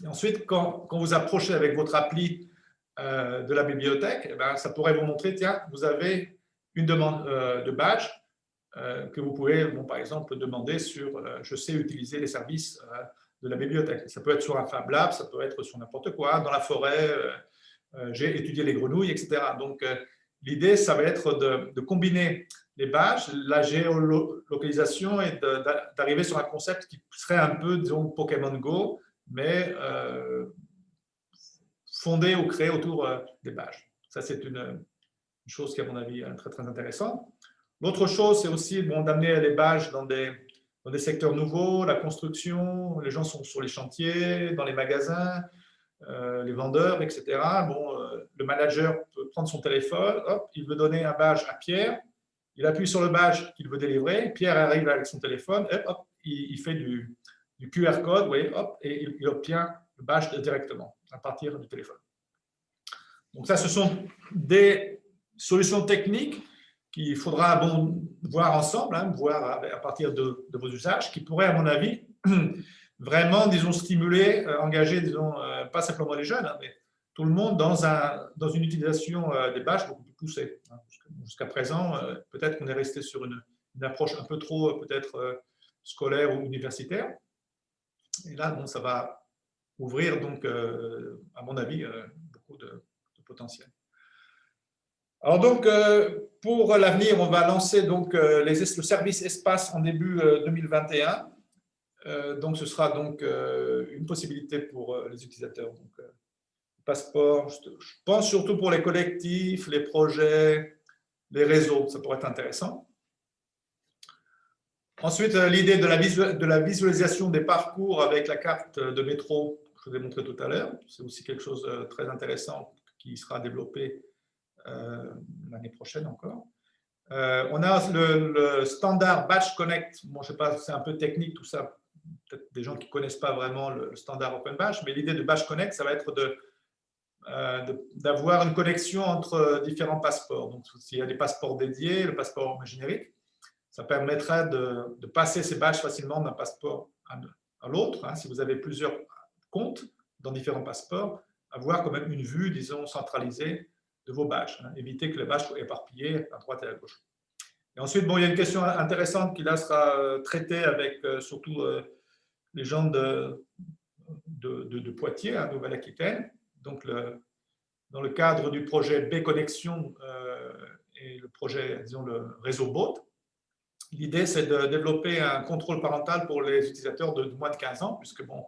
Et ensuite, quand vous approchez avec votre appli de la bibliothèque, ça pourrait vous montrer, tiens, vous avez une demande de badge que vous pouvez, par exemple, demander sur je sais utiliser les services de la bibliothèque. Ça peut être sur un Fab Lab, ça peut être sur n'importe quoi, dans la forêt, j'ai étudié les grenouilles, etc. Donc, l'idée, ça va être de combiner les badges, la géolocalisation et d'arriver sur un concept qui serait un peu, disons, Pokémon Go, mais fondé ou créé autour des badges. Ça, c'est une chose qui, à mon avis, est très intéressante. L'autre chose, c'est aussi d'amener les badges dans des secteurs nouveaux, la construction, les gens sont sur les chantiers, dans les magasins, les vendeurs, etc. Bon, le manager peut prendre son téléphone, hop, il veut donner un badge à Pierre, il appuie sur le badge qu'il veut délivrer, Pierre arrive avec son téléphone, et hop, il fait du QR code, voyez, hop, et il obtient le badge directement à partir du téléphone. Donc ça, ce sont des solutions techniques qu'il faudra voir ensemble, hein, voir à partir de vos usages, qui pourraient, à mon avis, vraiment, disons, stimuler, engager, disons, pas simplement les jeunes, hein, mais tout le monde dans une utilisation des badges beaucoup plus poussée. Hein. Jusqu'à présent, peut-être qu'on est resté sur une approche un peu trop, peut-être, scolaire ou universitaire. Et là, bon, ça va ouvrir, donc, à mon avis, beaucoup de potentiel. Alors donc, pour l'avenir, on va lancer donc, le service Espace en début 2021. Donc, ce sera donc une possibilité pour les utilisateurs. Donc, passeport, je pense surtout pour les collectifs, les projets, les réseaux, ça pourrait être intéressant. Ensuite, l'idée de la visualisation des parcours avec la carte de métro que je vous ai montré tout à l'heure, c'est aussi quelque chose de très intéressant qui sera développé l'année prochaine encore. On a le standard Badge Connect. Bon, je ne sais pas, c'est un peu technique tout ça peut-être des gens qui ne connaissent pas vraiment le standard OpenBash, mais l'idée de Bash Connect, ça va être d'avoir une connexion entre différents passeports. Donc, s'il y a des passeports dédiés, le passeport générique, ça permettra de passer ces badges facilement d'un passeport à l'autre. Hein, si vous avez plusieurs comptes dans différents passeports, avoir quand même une vue, disons, centralisée de vos badges. Hein, éviter que les badges soient éparpillés à droite et à gauche. Et ensuite, bon, il y a une question intéressante qui là sera traitée avec surtout les gens de Poitiers, à Nouvelle-Aquitaine. Donc, dans le cadre du projet B-Connexion et le projet, disons, le réseau BOAT, l'idée, c'est de développer un contrôle parental pour les utilisateurs de moins de 15 ans, puisque, bon,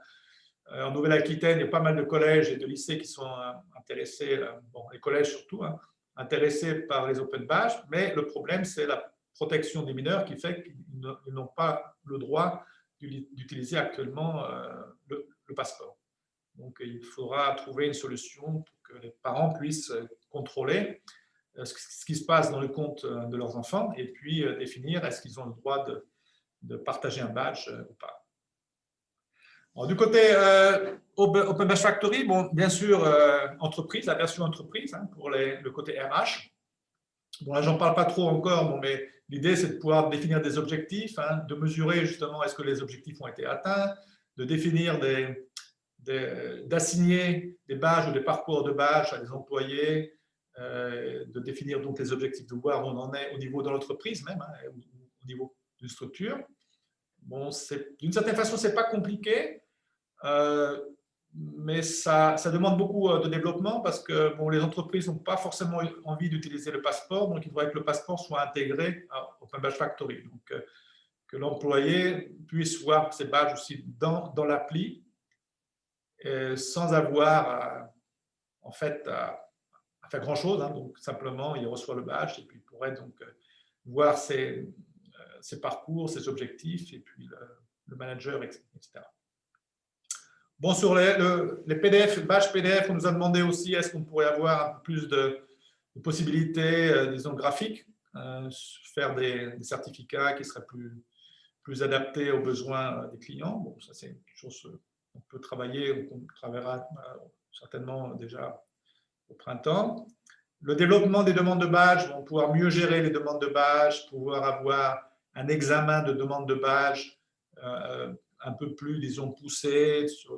en Nouvelle-Aquitaine, il y a pas mal de collèges et de lycées qui sont intéressés, bon, les collèges surtout, hein, intéressés par les OpenBash, mais le problème, c'est la protection des mineurs qui fait qu'ils n'ont pas le droit d'utiliser actuellement le passeport. Donc, il faudra trouver une solution pour que les parents puissent contrôler ce qui se passe dans le compte de leurs enfants et puis définir est-ce qu'ils ont le droit de partager un badge ou pas. Alors, du côté OpenBash Factory, bon, bien sûr, entreprise, la version entreprise hein, pour le côté RH. Bon, là, j'en parle pas trop encore, bon, mais l'idée, c'est de pouvoir définir des objectifs, hein, de mesurer justement est-ce que les objectifs ont été atteints, de définir d'assigner des badges ou des parcours de badges à des employés, de définir donc les objectifs, de voir où on en est au niveau de l'entreprise même, hein, au niveau d'une structure. Bon, d'une certaine façon, ce n'est pas compliqué, mais ça demande beaucoup de développement parce que bon, les entreprises n'ont pas forcément envie d'utiliser le passeport, donc il faudrait que le passeport soit intégré au OpenBash Factory. Donc, que l'employé puisse voir ses badges aussi dans l'appli, sans avoir en fait à faire grand-chose. Hein. Donc, simplement, il reçoit le badge et puis il pourrait donc voir ses parcours, ses objectifs et puis le manager, etc. Bon, sur les PDF, badge PDF, on nous a demandé aussi est-ce qu'on pourrait avoir un peu plus de possibilités, disons, graphiques, faire des certificats qui seraient plus adaptés aux besoins des clients. Bon, ça, c'est une chose qu'on peut travailler, qu'on travaillera certainement déjà au printemps. Le développement des demandes de badge, on va pouvoir mieux gérer les demandes de badge, pouvoir avoir un examen de demande de badge un peu plus, disons, poussé sur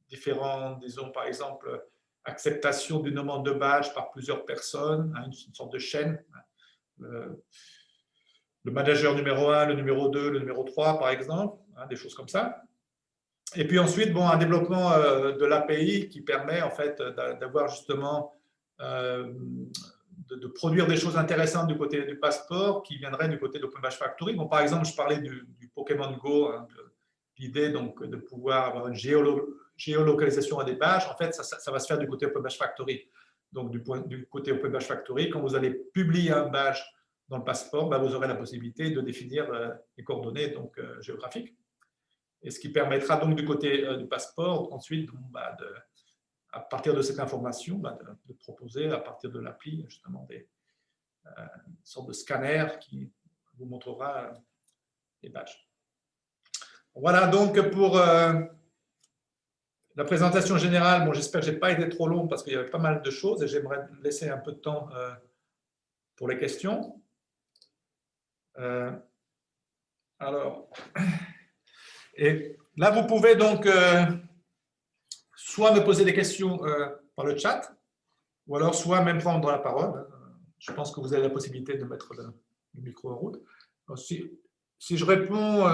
différents, disons, par exemple, acceptation d'une demande de badge par plusieurs personnes, hein, une sorte de chaîne. Le manager numéro 1, le numéro 2, le numéro 3, par exemple, hein, des choses comme ça. Et puis ensuite, bon, un développement de l'API qui permet en fait d'avoir justement de produire des choses intéressantes du côté du passeport qui viendraient du côté d'OpenBash Factory. Bon, par exemple, je parlais du Pokémon Go, hein, l'idée donc de pouvoir avoir une géolocalisation à des badges. En fait, ça va se faire du côté OpenBash Factory. Donc, du côté OpenBash Factory, quand vous allez publier un badge dans le passeport, bah, vous aurez la possibilité de définir les coordonnées donc, géographiques. Et ce qui permettra donc du côté du passeport, ensuite, bah, à partir de cette information, bah, de proposer à partir de l'appli justement des sortes de scanners qui vous montrera les badges. Voilà donc pour la présentation générale. Bon, j'espère que je n'ai pas été trop long parce qu'il y avait pas mal de choses et j'aimerais laisser un peu de temps pour les questions. Alors, et là, vous pouvez donc soit me poser des questions par le chat, ou alors soit même prendre la parole. Je pense que vous avez la possibilité de mettre le micro en route. Alors, si je réponds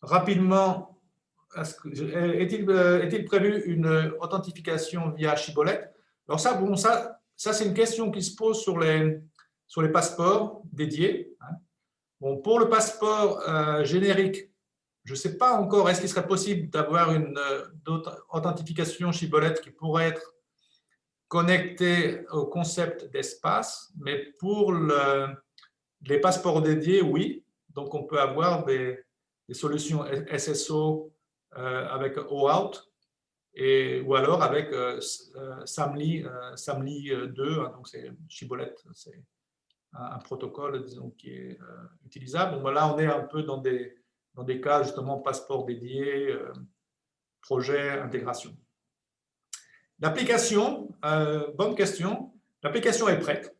rapidement, est-il prévu une authentification via Shibboleth? Alors ça, bon, ça c'est une question qui se pose sur les passeports dédiés. Hein. Bon, pour le passeport générique, je ne sais pas encore, est-ce qu'il serait possible d'avoir une authentification Shibboleth qui pourrait être connectée au concept d'espace, mais pour les passeports dédiés, oui. Donc, on peut avoir des solutions SSO avec OAuth ou alors avec SAMLI 2, hein, donc c'est Shibboleth, c'est un protocole disons, qui est utilisable. Bon, là, on est un peu dans des dans des cas justement passeport dédié, projet, intégration. L'application, bonne question. L'application est prête.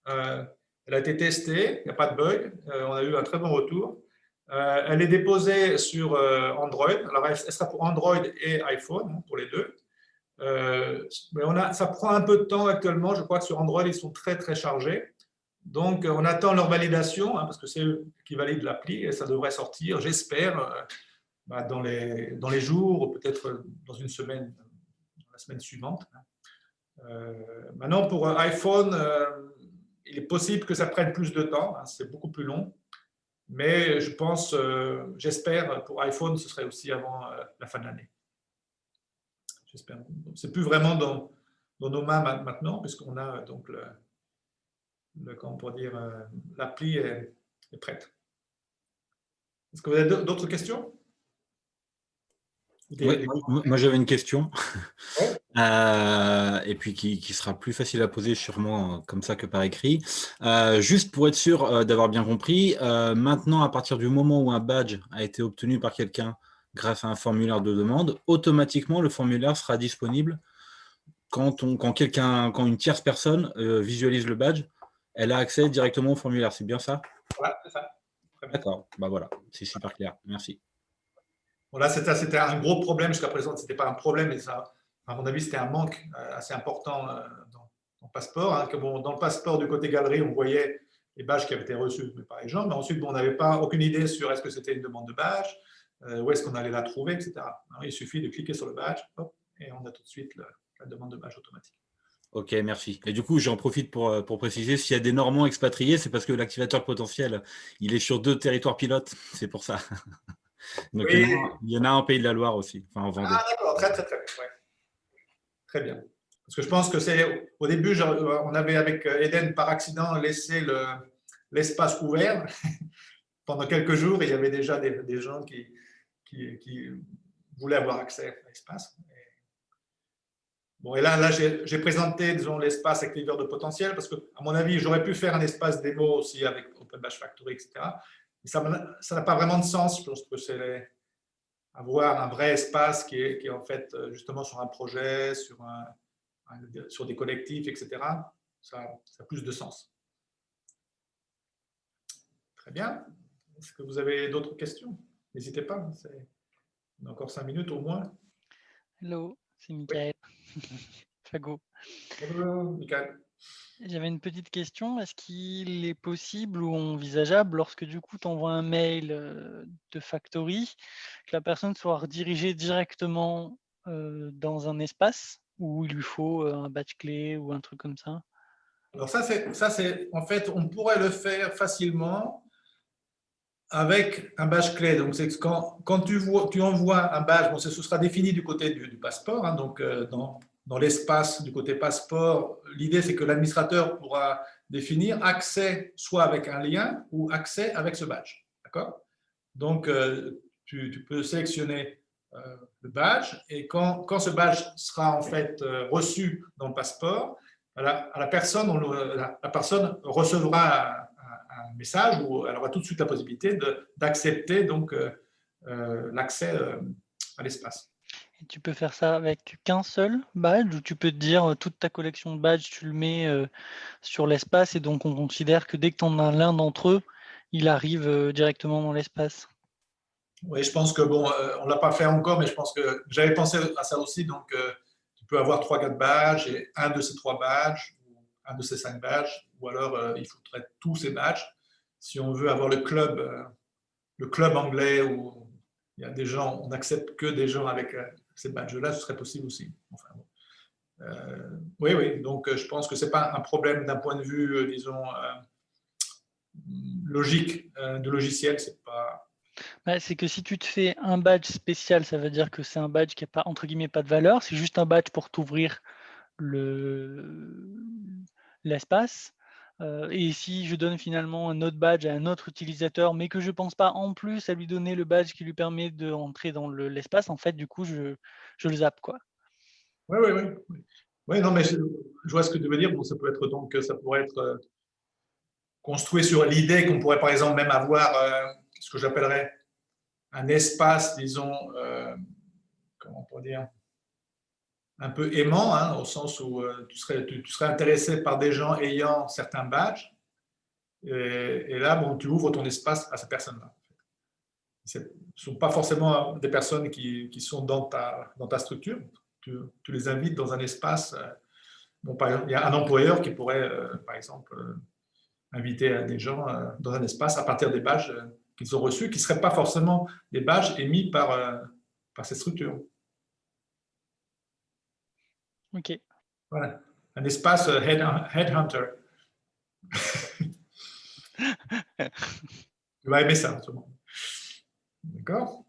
Elle a été testée, il n'y a pas de bug. On a eu un très bon retour. Elle est déposée sur Android. Alors, elle sera pour Android et iPhone, hein, pour les deux. Mais ça prend un peu de temps actuellement. Je crois que sur Android, ils sont très, très chargés. Donc, on attend leur validation, hein, parce que c'est eux qui valident l'appli et ça devrait sortir, j'espère, dans les jours, peut-être dans une semaine, la semaine suivante. Maintenant, pour iPhone, il est possible que ça prenne plus de temps, hein, c'est beaucoup plus long. Mais je pense, j'espère, pour iPhone, ce serait aussi avant la fin de l'année. J'espère. C'est plus vraiment dans nos mains maintenant, puisqu'on a donc comment on pourrait dire, l'appli est prête. Est-ce que vous avez d'autres questions? Oui, moi j'avais une question, Ouais. et puis qui sera plus facile à poser sûrement comme ça que par écrit. Juste pour être sûr d'avoir bien compris, maintenant à partir du moment où un badge a été obtenu par quelqu'un grâce à un formulaire de demande, automatiquement le formulaire sera disponible quand une tierce personne visualise le badge, elle a accès directement au formulaire, c'est bien ça? Voilà, c'est ça. D'accord, bah voilà, c'est super clair, merci. Bon, là, c'était un gros problème jusqu'à présent. Ce n'était pas un problème, mais ça, à mon avis, c'était un manque assez important dans le passeport. Hein, que, bon, dans le passeport du côté galerie, on voyait les badges qui avaient été reçus par les gens, mais ensuite, bon, on n'avait pas aucune idée sur est-ce que c'était une demande de badge, où est-ce qu'on allait la trouver, etc. Alors, il suffit de cliquer sur le badge, hop, et on a tout de suite la demande de badge automatique. Ok, merci. Et du coup, j'en profite pour préciser, s'il y a des Normands expatriés, c'est parce que l'activateur potentiel, il est sur 2 territoires pilotes, c'est pour ça. Donc, Oui. il y en a un en Pays de la Loire aussi, enfin en Vendée. Ah, d'accord, très, très, très bien. Ouais. Très bien. Parce que je pense que c'est, au début, on avait avec Eden, par accident, laissé l'espace ouvert pendant quelques jours. Et il y avait déjà des gens qui voulaient avoir accès à l'espace. Bon, et là j'ai présenté, disons, l'espace avec les livres de potentiel, parce que, à mon avis, j'aurais pu faire un espace démo aussi avec Open Badge Factory, etc. Mais ça n'a pas vraiment de sens. Je pense que c'est avoir un vrai espace qui est en fait justement sur un projet, sur des collectifs, etc. Ça a plus de sens. Très bien. Est-ce que vous avez d'autres questions? N'hésitez pas. On a encore 5 minutes au moins. Hello, c'est Michael. Fago. Bonjour, Michael. J'avais une petite question. Est-ce qu'il est possible ou envisageable, lorsque du coup tu envoies un mail de Factory, que la personne soit redirigée directement dans un espace où il lui faut un badge clé ou un truc comme ça? Alors ça, c'est en fait, on pourrait le faire facilement avec un badge clé. Donc, c'est quand tu envoies un badge, bon, ce sera défini du côté du passeport. Hein, donc, dans l'espace du côté passeport, l'idée, c'est que l'administrateur pourra définir accès soit avec un lien ou accès avec ce badge. D'accord? Donc, tu peux sélectionner le badge et quand ce badge sera en fait reçu dans le passeport, la personne recevra un message où elle aura tout de suite la possibilité d'accepter donc l'accès à l'espace. Et tu peux faire ça avec qu'un seul badge, ou tu peux te dire toute ta collection de badges, tu le mets sur l'espace et donc on considère que dès que tu en as l'un d'entre eux, il arrive directement dans l'espace? Oui, je pense que bon, on ne l'a pas fait encore, mais je pense que j'avais pensé à ça aussi. Donc, tu peux avoir 3-4 badges et un de ces 3 badges, ou un de ces 5 badges, ou alors il faudrait tous ces badges. Si on veut avoir le club anglais où il y a des gens, on n'accepte que des gens avec ces badges-là, ce serait possible aussi. Enfin, bon. Oui, oui, donc je pense que ce n'est pas un problème d'un point de vue, disons, logique de logiciel. C'est pas. Bah, c'est que si tu te fais un badge spécial, ça veut dire que c'est un badge qui n'a pas, entre guillemets, pas de valeur, c'est juste un badge pour t'ouvrir l'espace. Et si je donne finalement un autre badge à un autre utilisateur, mais que je ne pense pas en plus à lui donner le badge qui lui permet d'entrer dans l'espace, en fait, du coup, je le zappe, quoi. Oui, oui, oui. Oui, non, mais je vois ce que tu veux dire. Bon, ça peut être donc, ça pourrait être construit sur l'idée qu'on pourrait par exemple même avoir ce que j'appellerais un espace, disons, comment on peut dire, un peu aimant, hein, au sens où tu serais intéressé par des gens ayant certains badges. Et là, bon, tu ouvres ton espace à ces personnes-là. Ce ne sont pas forcément des personnes qui sont dans ta structure. Tu les invites dans un espace. Bon, par exemple, il y a un employeur qui pourrait, par exemple, inviter des gens dans un espace à partir des badges qu'ils ont reçus, qui ne seraient pas forcément des badges émis par cette structure. Ok. Voilà. Un espace headhunter. Tu vas aimer ça, sûrement. D'accord.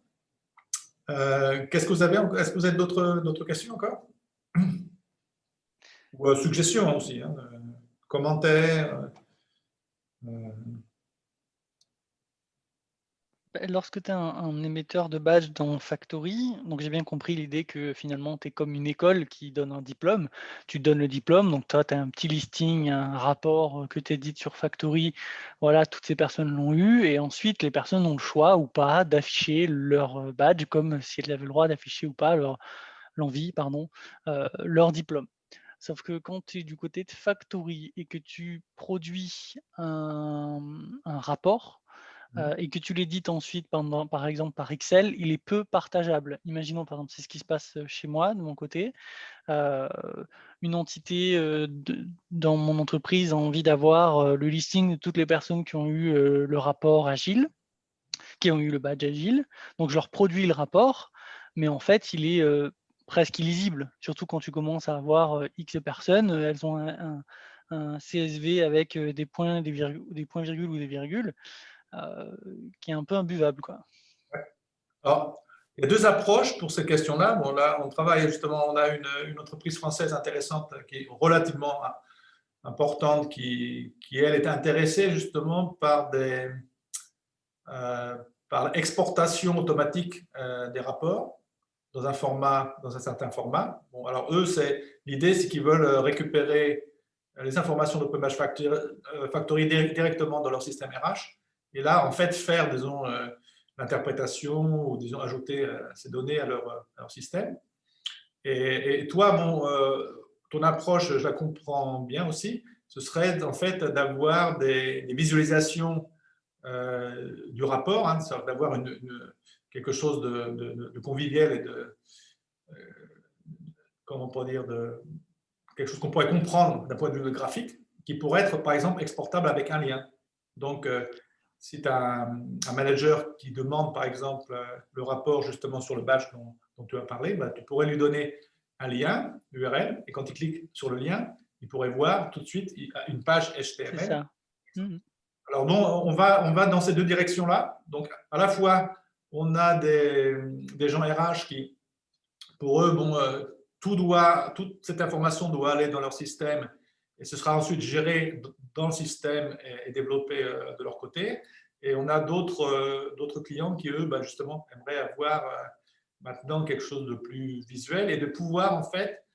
Qu'est-ce que vous avez? Est-ce que vous avez d'autres questions encore? Ou suggestions aussi, hein, commentaires. Lorsque tu es un émetteur de badge dans Factory, donc j'ai bien compris l'idée que finalement tu es comme une école qui donne un diplôme. Tu donnes le diplôme, donc toi tu as un petit listing, un rapport que tu édites sur Factory. Voilà, toutes ces personnes l'ont eu. Et ensuite, les personnes ont le choix ou pas d'afficher leur badge, comme si elles avaient le droit d'afficher ou pas l'envie, leur diplôme. Sauf que quand tu es du côté de Factory et que tu produis un rapport, et que tu l'édites ensuite, par exemple par Excel, il est peu partageable. Imaginons, par exemple, c'est ce qui se passe chez moi, de mon côté. Une entité dans mon entreprise a envie d'avoir le listing de toutes les personnes qui ont eu le rapport Agile, qui ont eu le badge Agile. Donc, je leur produis le rapport, mais en fait, il est presque illisible, surtout quand tu commences à avoir X personnes. Elles ont un CSV avec des points, des points-virgules ou des virgules. Qui est un peu imbuvable, quoi. Alors, il y a deux approches pour ces questions-là. Bon, là, on travaille justement, on a une entreprise française intéressante qui est relativement importante, qui elle, est intéressée justement par l'exportation automatique des rapports dans un certain format. Bon, alors eux, l'idée, c'est qu'ils veulent récupérer les informations de Page Factory directement dans leur système RH. Et là, en fait, faire, disons, l'interprétation ou, disons, ajouter ces données à leur système. Et toi, ton approche, je la comprends bien aussi, ce serait en fait d'avoir des visualisations du rapport, hein, d'avoir quelque chose de convivial et comment on peut dire, quelque chose qu'on pourrait comprendre d'un point de vue graphique, qui pourrait être, par exemple, exportable avec un lien. Donc, si tu as un manager qui demande, par exemple, le rapport justement sur le badge dont tu as parlé, bah, tu pourrais lui donner un lien URL, et quand il clique sur le lien, il pourrait voir tout de suite une page HTML. C'est ça. Alors, on va dans ces deux directions-là. Donc, à la fois, on a des gens RH qui, pour eux, toute cette information doit aller dans leur système et ce sera ensuite géré dans le système et développé de leur côté. Et on a d'autres clients qui, eux, justement, aimeraient avoir maintenant quelque chose de plus visuel et de pouvoir, en fait,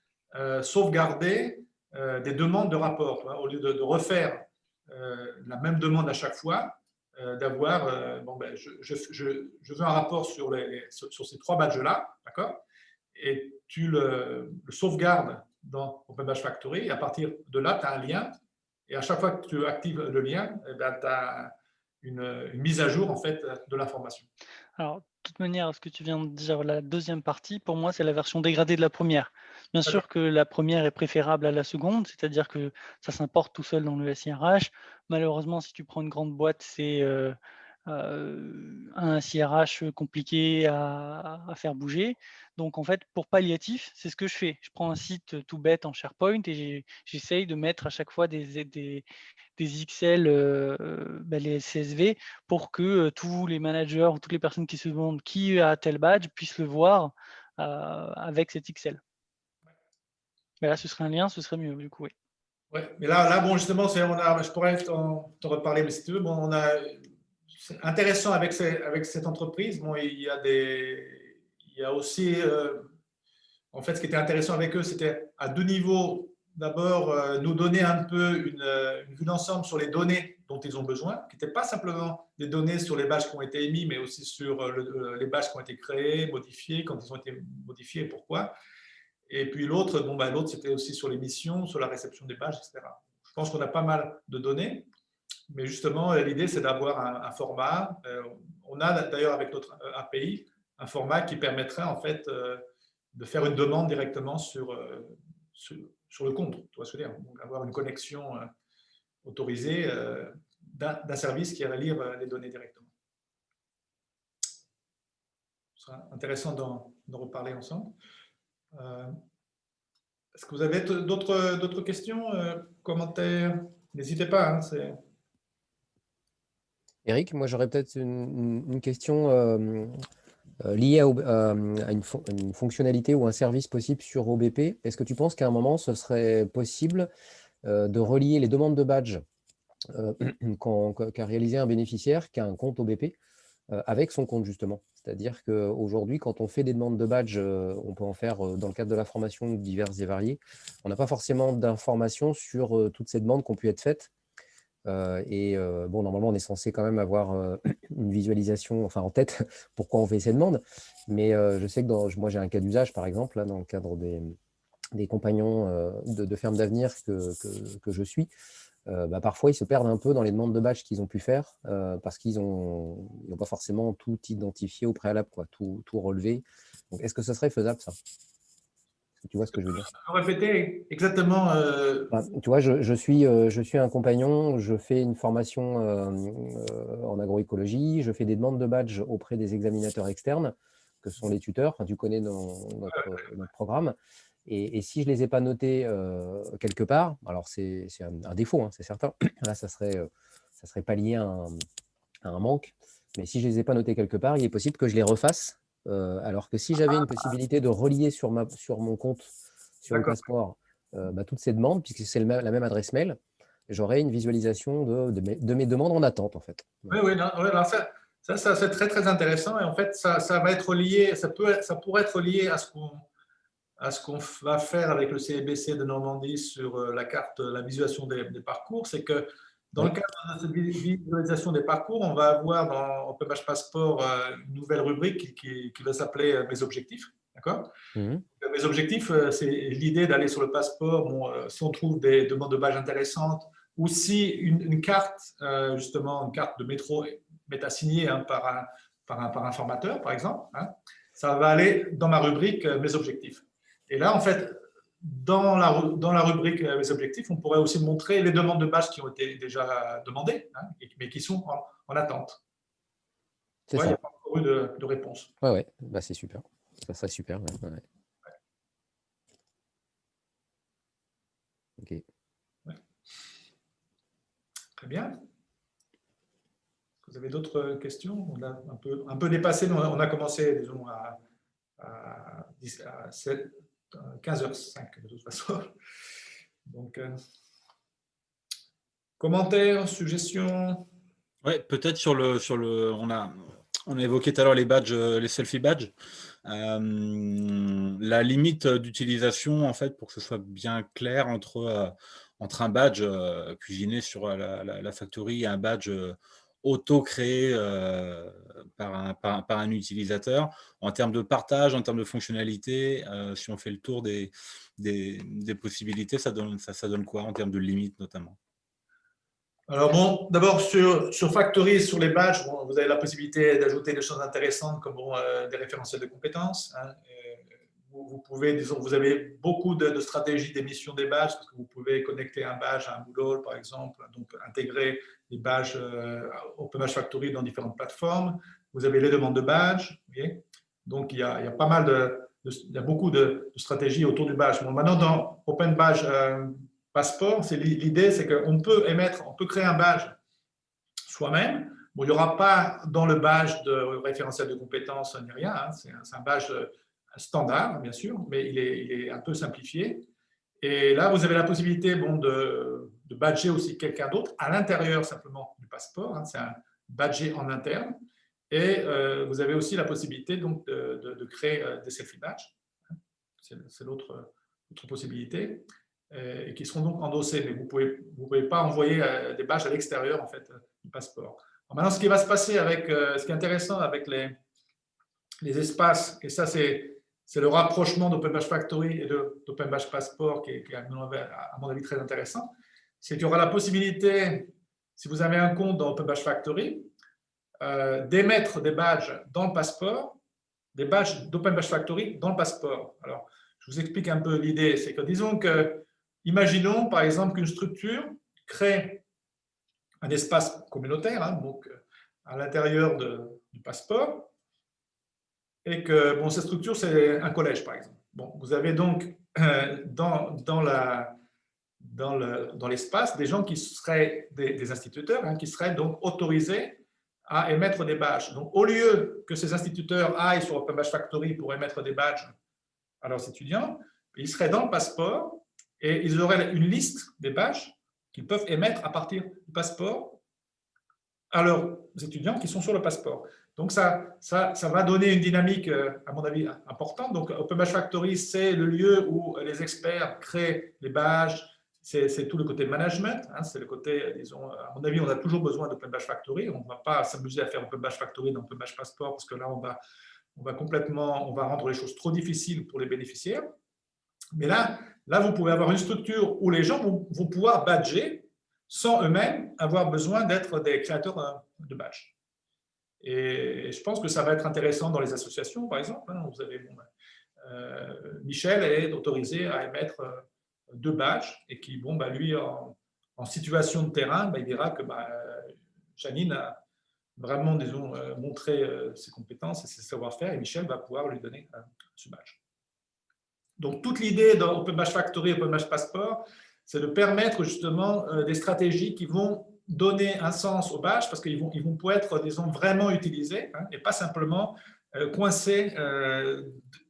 sauvegarder des demandes de rapport. Au lieu de refaire la même demande à chaque fois, d'avoir, je veux un rapport sur ces 3 badges-là, d'accord? Et tu le sauvegardes dans OpenBadge Factory, et à partir de là, tu as un lien, et à chaque fois que tu actives le lien, tu as une mise à jour en fait, de l'information. Alors, de toute manière, ce que tu viens de dire, la deuxième partie, pour moi, c'est la version dégradée de la première. Bien sûr que la première est préférable à la seconde, c'est-à-dire que ça s'importe tout seul dans le SIRH. Malheureusement, si tu prends une grande boîte, c'est un SIRH compliqué à faire bouger. Donc, en fait, pour palliatif, c'est ce que je fais. Je prends un site tout bête en SharePoint et j'essaye de mettre à chaque fois des XL, les CSV, pour que tous les managers ou toutes les personnes qui se demandent qui a tel badge puissent le voir avec cet XL. Mais là, ce serait un lien, ce serait mieux, du coup, oui. Ouais, mais là bon, justement, je pourrais t'en reparler, mais si tu veux, bon, c'est intéressant avec cette entreprise. Bon, il y a aussi, en fait, ce qui était intéressant avec eux, c'était à 2 niveaux. D'abord, nous donner un peu une vue d'ensemble sur les données dont ils ont besoin, qui n'étaient pas simplement des données sur les badges qui ont été émis, mais aussi sur les badges qui ont été créés, modifiés, quand ils ont été modifiés et pourquoi. Et puis l'autre, l'autre c'était aussi sur les missions, sur la réception des badges, etc. Je pense qu'on a pas mal de données, mais justement, l'idée, c'est d'avoir un format. On a d'ailleurs avec notre API un format qui permettrait en fait de faire une demande directement sur le compte, tu vois ce que je veux dire. Donc, avoir une connexion autorisée d'un service qui irait lire les données directement. Ce sera intéressant d'en reparler ensemble. Est-ce que vous avez d'autres questions, commentaires? N'hésitez pas. Hein, Eric, moi j'aurais peut-être une question liée à une fonctionnalité ou un service possible sur OBP. Est-ce que tu penses qu'à un moment, ce serait possible de relier les demandes de badge qu'a réalisé un bénéficiaire qui a un compte OBP avec son compte justement? C'est-à-dire qu'aujourd'hui, quand on fait des demandes de badge, on peut en faire dans le cadre de la formation diverses et variées. On n'a pas forcément d'informations sur toutes ces demandes qui ont pu être faites. Bon, normalement, on est censé quand même avoir une visualisation, enfin en tête, pourquoi on fait ces demandes. Mais je sais que moi, j'ai un cas d'usage, par exemple, là, dans le cadre des compagnons de ferme d'avenir que je suis. Parfois, ils se perdent un peu dans les demandes de badge qu'ils ont pu faire parce qu'ils n'ont pas forcément tout identifié au préalable, quoi, tout relevé. Donc, est-ce que ce serait faisable, ça? Tu vois ce que je veux dire? répétez exactement. Tu vois, je suis un compagnon, je fais une formation en agroécologie, je fais des demandes de badge auprès des examinateurs externes, que sont les tuteurs. Enfin, tu connais notre programme. Et si je ne les ai pas notés quelque part, alors c'est un défaut, hein, c'est certain. Là, ça serait pas lié à un manque. Mais si je ne les ai pas notés quelque part, il est possible que je les refasse. Alors que si j'avais une possibilité de relier sur mon compte, sur le passeport, toutes ces demandes, puisque c'est la même adresse mail, j'aurais une visualisation de mes demandes en attente, en fait. Oui, oui, ça c'est très, très intéressant. Et en fait, ça va être lié, ça pourrait être lié à ce qu'on va faire avec le CBC de Normandie sur la carte, la visualisation des parcours. C'est que dans le cadre de cette visualisation des parcours, on va avoir dans OpenPage Passport une nouvelle rubrique qui va s'appeler Mes objectifs. D'accord ? Mes objectifs, c'est l'idée d'aller sur le passeport. Si on trouve des demandes de badge intéressantes, ou si une carte, justement, une carte de métro m'est assignée par un formateur, par exemple, hein, ça va aller dans ma rubrique Mes objectifs. Et là, en fait, dans la rubrique Mes objectifs, on pourrait aussi montrer les demandes de badge qui ont été déjà demandées, hein, mais qui sont en attente. C'est ça. Il ça. n'y a pas encore eu de réponse. Ouais. C'est super. Ça serait super. Ouais. Ok. Ouais. Très bien. Vous avez d'autres questions? On a un peu dépassé, on a commencé, disons, à 15h05 de toute façon. Donc, commentaires, suggestions? Ouais, peut-être sur le, on a évoqué tout à l'heure les badges, les selfie badges. La limite d'utilisation, en fait, pour que ce soit bien clair entre un badge cuisiné sur la factory et un badge auto-créé par un utilisateur, en termes de partage, en termes de fonctionnalité, si on fait le tour des possibilités, ça donne quoi en termes de limite notamment? Alors bon, d'abord sur Factory, sur les badges, vous avez la possibilité d'ajouter des choses intéressantes comme des référentiels de compétences. Hein. Vous pouvez, disons, vous avez beaucoup de stratégies d'émission des badges parce que vous pouvez connecter un badge à un Moodle, par exemple, donc intégrer des badges OpenBadge Factory dans différentes plateformes. Vous avez les demandes de badges. Donc il y a pas mal il y a beaucoup de stratégies autour du badge. Bon, maintenant, dans OpenBadge Passport, l'idée, c'est qu'on peut créer un badge soi-même. Bon, il n'y aura pas dans le badge de référentiel de compétences ni rien. Hein. C'est un badge standard, bien sûr, mais il est un peu simplifié. Et là, vous avez la possibilité de badger aussi quelqu'un d'autre à l'intérieur simplement du passeport. Hein. C'est un badger en interne. Et vous avez aussi la possibilité donc, de créer des selfie badges. C'est l'autre possibilité. et qui seront donc endossés. Mais vous pouvez pas envoyer des badges à l'extérieur en fait, du passeport. Alors maintenant, ce qui va se passer avec, ce qui est intéressant avec les espaces, et ça c'est le rapprochement d'Open Badge Factory et d'Open Badge Passport qui est à mon avis très intéressant, c'est qu'il y aura la possibilité, si vous avez un compte dans Open Badge Factory, d'émettre des badges dans le passeport, des badges d'Open Badge Factory dans le passeport. Alors, je vous explique un peu l'idée. C'est que, disons que, imaginons par exemple qu'une structure crée un espace communautaire, hein, donc à l'intérieur du passeport, et que bon, cette structure, c'est un collège, par exemple. Bon, vous avez donc dans l'espace des gens qui seraient des instituteurs, hein, qui seraient donc autorisés à émettre des badges. Donc, au lieu que ces instituteurs aillent sur Open Badge Factory pour émettre des badges à leurs étudiants, ils seraient dans le passeport et ils auraient une liste des badges qu'ils peuvent émettre à partir du passeport à leurs étudiants qui sont sur le passeport. Donc, ça va donner une dynamique, à mon avis, importante. Donc, Open Badge Factory, c'est le lieu où les experts créent les badges. C'est tout le côté management. Hein, c'est le côté, disons, à mon avis, on a toujours besoin d'Open Badge Factory. On ne va pas s'amuser à faire Open Badge Factory dans Open Badge Passport parce que là, on va rendre les choses trop difficiles pour les bénéficiaires. Mais là, vous pouvez avoir une structure où les gens vont pouvoir badger sans eux-mêmes avoir besoin d'être des créateurs de badges. Et je pense que ça va être intéressant dans les associations, par exemple. Vous avez, Michel est autorisé à émettre 2 badges et qui, lui, en situation de terrain, il dira que Janine a vraiment, disons, montré ses compétences et ses savoir-faire et Michel va pouvoir lui donner ce badge. Donc, toute l'idée dans Open Badge Factory et Open Badge Passport, c'est de permettre justement des stratégies qui vont donner un sens au badge parce qu'ils vont pouvoir être, disons, vraiment utilisés, hein, et pas simplement coincés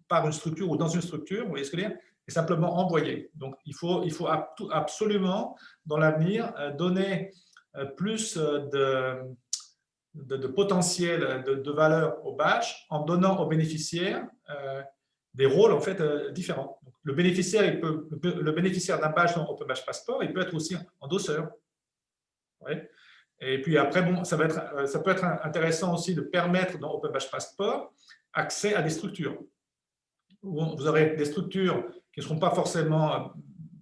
par une structure ou dans une structure, vous voyez ce que je veux dire, et simplement envoyés. Donc, il faut absolument, dans l'avenir, donner plus de potentiel, de valeur au badge en donnant aux bénéficiaires des rôles en fait différents. Donc, le bénéficiaire d'un badge dans Open Badge Passport, il peut être aussi endosseur. Ouais. Et puis après, ça peut être intéressant aussi de permettre dans Open Badge Passport accès à des structures. Vous aurez des structures qui ne seront pas forcément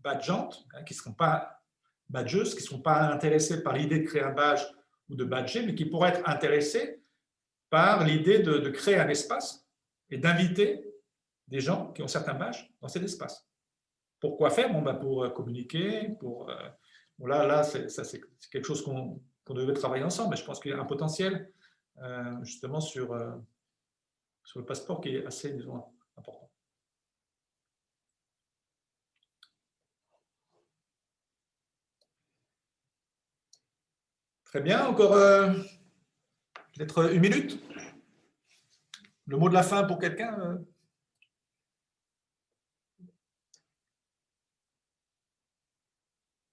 badgeantes, hein, qui ne seront pas badgeuses, qui ne seront pas intéressées par l'idée de créer un badge ou de badger, mais qui pourraient être intéressées par l'idée de créer un espace et d'inviter des gens qui ont certains badges dans cet espace. Pourquoi faire? Pour communiquer, là c'est quelque chose qu'on devait travailler ensemble, mais je pense qu'il y a un potentiel justement sur le passeport qui est assez, disons, important. Très bien, encore peut-être 1 minute. Le mot de la fin pour quelqu'un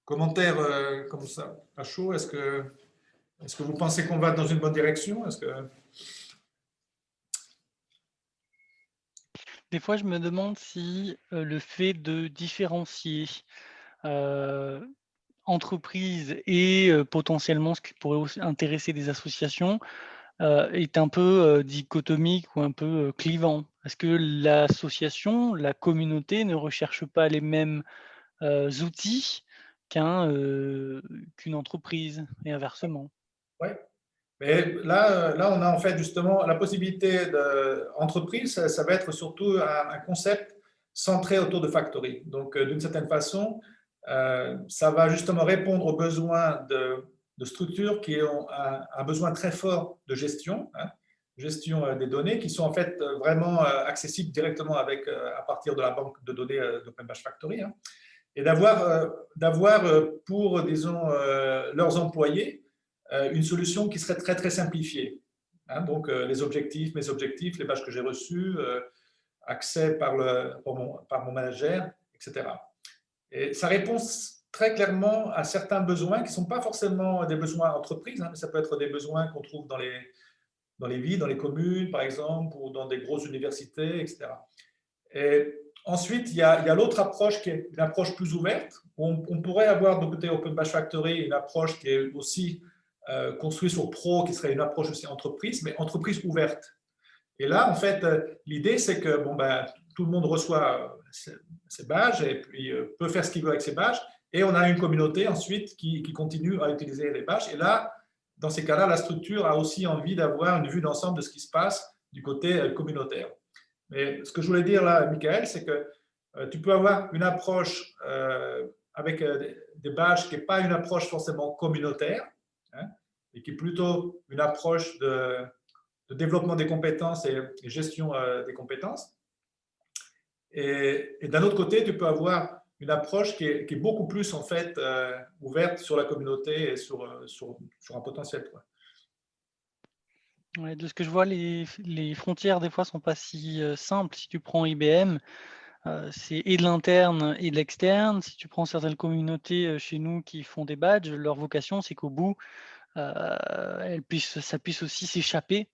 Commentaire comme ça, à chaud, est-ce que vous pensez qu'on va dans une bonne direction? Des fois, je me demande si le fait de différencier entreprises et potentiellement ce qui pourrait aussi intéresser des associations est un peu dichotomique ou un peu clivant. Est-ce que l'association, la communauté ne recherche pas les mêmes outils qu'une entreprise et inversement? Oui. Mais là, on a en fait justement la possibilité d'entreprise, ça va être surtout un concept centré autour de Factory. Donc, d'une certaine façon, ça va justement répondre aux besoins de structures qui ont un besoin très fort de gestion, hein, gestion des données, qui sont en fait vraiment accessibles directement à partir de la banque de données d'Open Badge Factory, hein, et d'avoir pour, disons, leurs employés une solution qui serait très, très simplifiée. Hein, donc, les objectifs, mes objectifs, les badges que j'ai reçus, accès par mon manager, etc. Et ça répond très clairement à certains besoins qui ne sont pas forcément des besoins entreprises, hein, mais ça peut être des besoins qu'on trouve dans les villes, dans les communes, par exemple, ou dans des grosses universités, etc. Et ensuite, il y a l'autre approche qui est une approche plus ouverte. On pourrait avoir de côté Open Badge Factory une approche qui est aussi construite sur Pro, qui serait une approche aussi entreprise, mais entreprise ouverte. Et là, en fait, l'idée, c'est que bon, ben, tout le monde reçoit ses badges et puis peut faire ce qu'il veut avec ses badges. Et on a une communauté ensuite qui continue à utiliser les badges. Et là, dans ces cas-là, la structure a aussi envie d'avoir une vue d'ensemble de ce qui se passe du côté communautaire. Mais ce que je voulais dire là, Michael, c'est que tu peux avoir une approche avec des badges qui n'est pas une approche forcément communautaire, hein, et qui est plutôt une approche de développement des compétences et gestion des compétences. Et d'un autre côté, tu peux avoir une approche qui est beaucoup plus en fait ouverte sur la communauté et sur un potentiel, quoi. Ouais, de ce que je vois, les frontières des fois sont pas si simples. Si tu prends IBM, c'est et de l'interne et de l'externe. Si tu prends certaines communautés chez nous qui font des badges, leur vocation, c'est qu'au bout, ça puisse aussi s'échapper.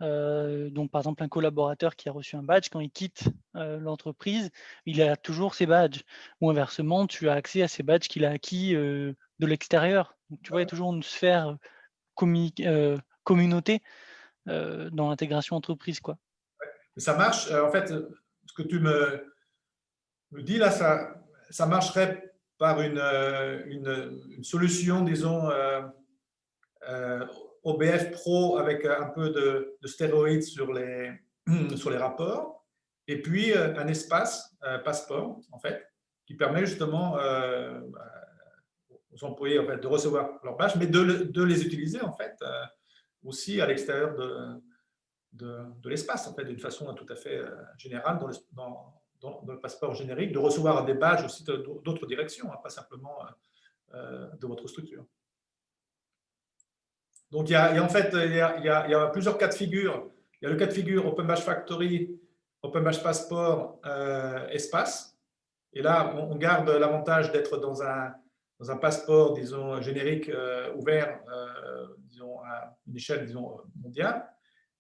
Donc, par exemple, un collaborateur qui a reçu un badge, quand il quitte l'entreprise, il a toujours ses badges. Ou inversement, tu as accès à ces badges qu'il a acquis de l'extérieur. Donc, tu vois, il y a toujours une sphère communauté dans l'intégration entreprise, quoi. Ça marche. En fait, ce que tu me dis là, ça marcherait par une solution, disons, OBF Pro avec un peu de stéroïdes sur les rapports, et puis un espace passeport, en fait, qui permet justement aux employés en fait, de recevoir leur badge, mais de les utiliser en fait aussi à l'extérieur de l'espace, en fait, d'une façon tout à fait générale dans le passeport générique, de recevoir des badges aussi d'autres directions, hein, pas simplement de votre structure. Donc, en fait, il y a plusieurs cas de figure. Il y a le cas de figure Open Badge Factory, Open Badge Passport, espace. Et là, on garde l'avantage d'être dans un passeport, disons, générique, ouvert, disons, à une échelle, disons, mondiale.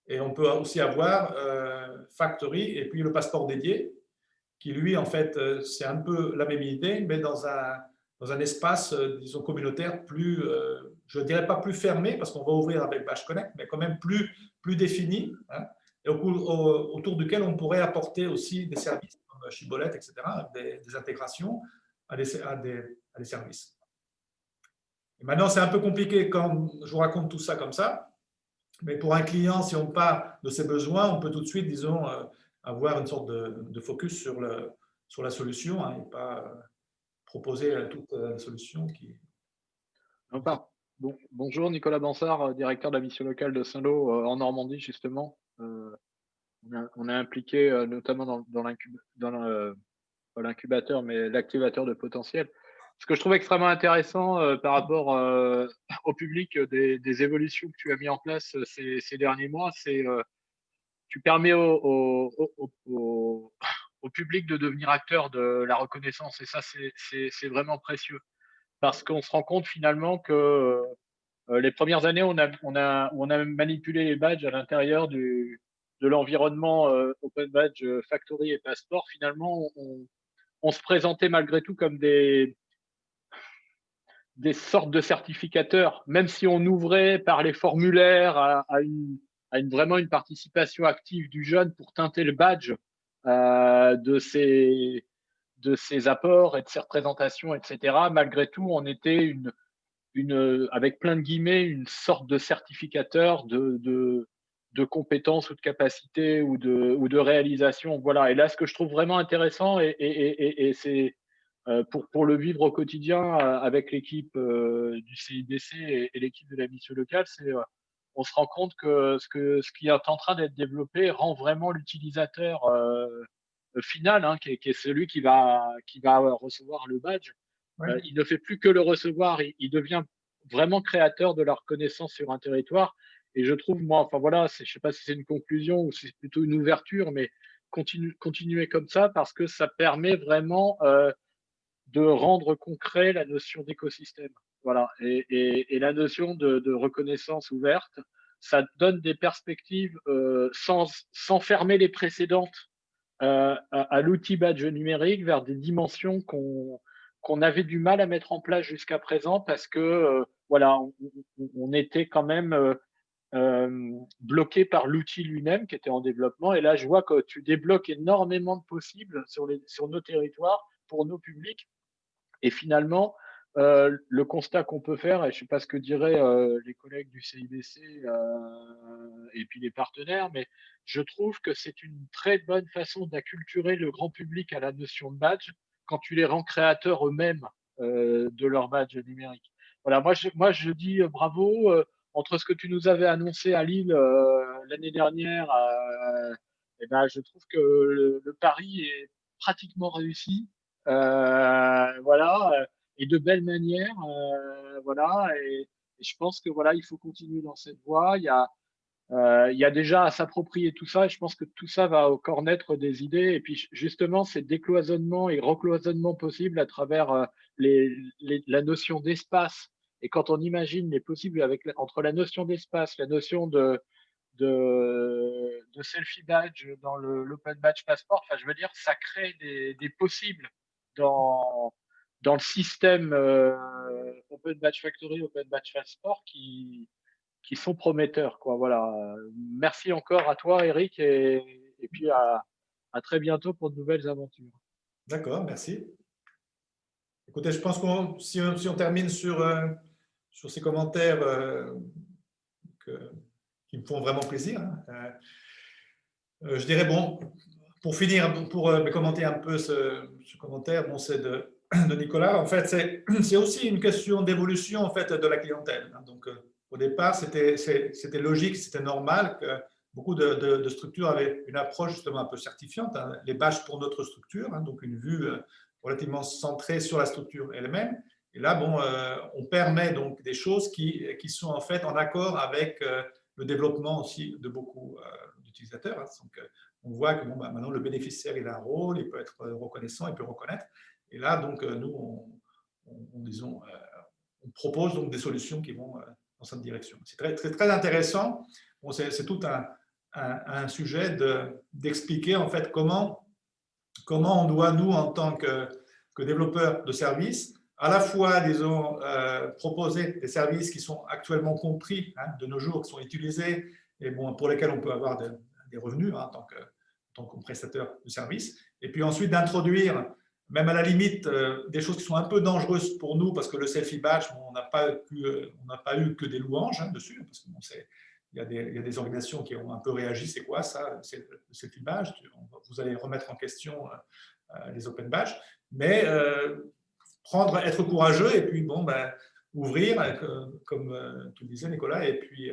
Et on peut aussi avoir Factory et puis le passeport dédié, qui lui, en fait, c'est un peu la même idée, mais dans un espace, disons, communautaire plus, je ne dirais pas plus fermé, parce qu'on va ouvrir avec Badge Connect, mais quand même plus défini, hein, et autour duquel on pourrait apporter aussi des services, comme Shibboleth, etc., des intégrations à des services. Et maintenant, c'est un peu compliqué quand je vous raconte tout ça comme ça, mais pour un client, si on part de ses besoins, on peut tout de suite, disons, avoir une sorte de focus sur la solution, hein, et pas proposer toute la solution qui… Bonjour, Nicolas Bansard, directeur de la mission locale de Saint-Lô en Normandie, justement. On est impliqué notamment dans l'incubateur, mais l'activateur de potentiel. Ce que je trouve extrêmement intéressant par rapport au public des évolutions que tu as mis en place ces derniers mois, c'est tu permets au public de devenir acteur de la reconnaissance. Et ça, c'est vraiment précieux. Parce qu'on se rend compte finalement que les premières années, on a manipulé les badges à l'intérieur de l'environnement Open Badge Factory et Passport. Finalement, on se présentait malgré tout comme des sortes de certificateurs, même si on ouvrait par les formulaires à vraiment une participation active du jeune pour teinter le badge de ses apports et de ses représentations, etc. Malgré tout, on était avec plein de guillemets, une sorte de certificateur de compétences ou de capacités ou de réalisation. Voilà. Et là, ce que je trouve vraiment intéressant, et c'est pour le vivre au quotidien avec l'équipe du CIBC et l'équipe de la mission locale, c'est on se rend compte que ce qui est en train d'être développé rend vraiment l'utilisateur final, hein, qui est celui qui va recevoir le badge. Ouais. Il ne fait plus que le recevoir, il devient vraiment créateur de la reconnaissance sur un territoire. Et je trouve, moi, enfin voilà, je ne sais pas si c'est une conclusion ou si c'est plutôt une ouverture, mais continuer comme ça parce que ça permet vraiment de rendre concret la notion d'écosystème. Voilà. Et la notion de reconnaissance ouverte, ça donne des perspectives sans fermer les précédentes à l'outil badge numérique vers des dimensions qu'on avait du mal à mettre en place jusqu'à présent parce que voilà, on était quand même bloqué par l'outil lui-même qui était en développement. Et là, je vois que tu débloques énormément de possibles sur nos territoires pour nos publics. Et finalement, le constat qu'on peut faire, et je ne sais pas ce que diraient les collègues du CIBC et puis les partenaires, mais je trouve que c'est une très bonne façon d'acculturer le grand public à la notion de badge quand tu les rends créateurs eux-mêmes de leur badge numérique. Voilà, moi je dis bravo. Entre ce que tu nous avais annoncé à Lille l'année dernière, eh ben, je trouve que le pari est pratiquement réussi. Voilà, et de belle manière, voilà. Et je pense que voilà, il faut continuer dans cette voie. Il y a déjà à s'approprier tout ça, et je pense que tout ça va encore naître des idées. Et puis justement, c'est décloisonnement et recloisonnement possible à travers la notion d'espace. Et quand on imagine les possibles entre la notion d'espace, la notion de selfie badge dans l'Open Badge Passport, enfin, je veux dire, ça crée des possibles dans le système Open Badge Factory, Open Badge Passport qui sont prometteurs, quoi. Voilà. Merci encore à toi, Eric, et puis à très bientôt pour de nouvelles aventures. D'accord, merci. Écoutez, je pense que si on termine sur ces commentaires qui me font vraiment plaisir, hein, je dirais, bon, pour finir, pour commenter un peu ce commentaire, bon, c'est de Nicolas. En fait, c'est aussi une question d'évolution en fait, de la clientèle. Hein. Donc, au départ, c'était logique, c'était normal que beaucoup de structures avaient une approche justement un peu certifiante, hein, les badges pour notre structure, hein, donc une vue relativement centrée sur la structure elle-même. Et là, bon, on permet donc des choses qui sont en fait en accord avec le développement aussi de beaucoup d'utilisateurs. Hein. Donc, on voit que bon, bah, maintenant le bénéficiaire il a un rôle, il peut être reconnaissant, il peut reconnaître. Et là, donc, nous, on propose donc des solutions qui vont dans cette direction. C'est très intéressant. Bon, c'est tout un sujet d'expliquer en fait comment on doit, nous, en tant que développeurs de services, à la fois, disons, proposer des services qui sont actuellement compris hein, de nos jours, qui sont utilisés et bon, pour lesquels on peut avoir des revenus hein, en tant que prestataire de services. Et puis ensuite d'introduire, même à la limite, des choses qui sont un peu dangereuses pour nous, parce que le selfie badge, bon, on n'a pas eu que des louanges hein, dessus, parce que bon, il y a des organisations qui ont un peu réagi. C'est quoi ça? C'est le selfie badge. Vous allez remettre en question les open badges. Mais être courageux et puis bon, ben, ouvrir, comme tu le disais, Nicolas, et puis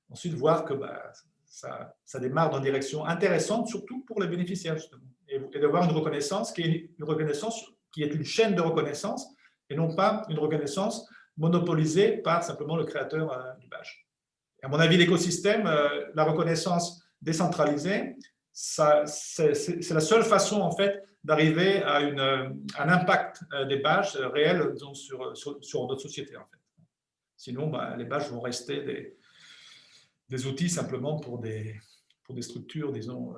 ensuite voir que ben, ça démarre dans une direction intéressante, surtout pour les bénéficiaires, justement. Et d'avoir une reconnaissance qui est une chaîne de reconnaissance et non pas une reconnaissance monopolisée par simplement le créateur du badge. Et à mon avis, l'écosystème, la reconnaissance décentralisée, c'est la seule façon en fait d'arriver à un impact des badges réel disons, sur notre société. En fait. Sinon, bah, les badges vont rester des outils simplement pour des structures, disons,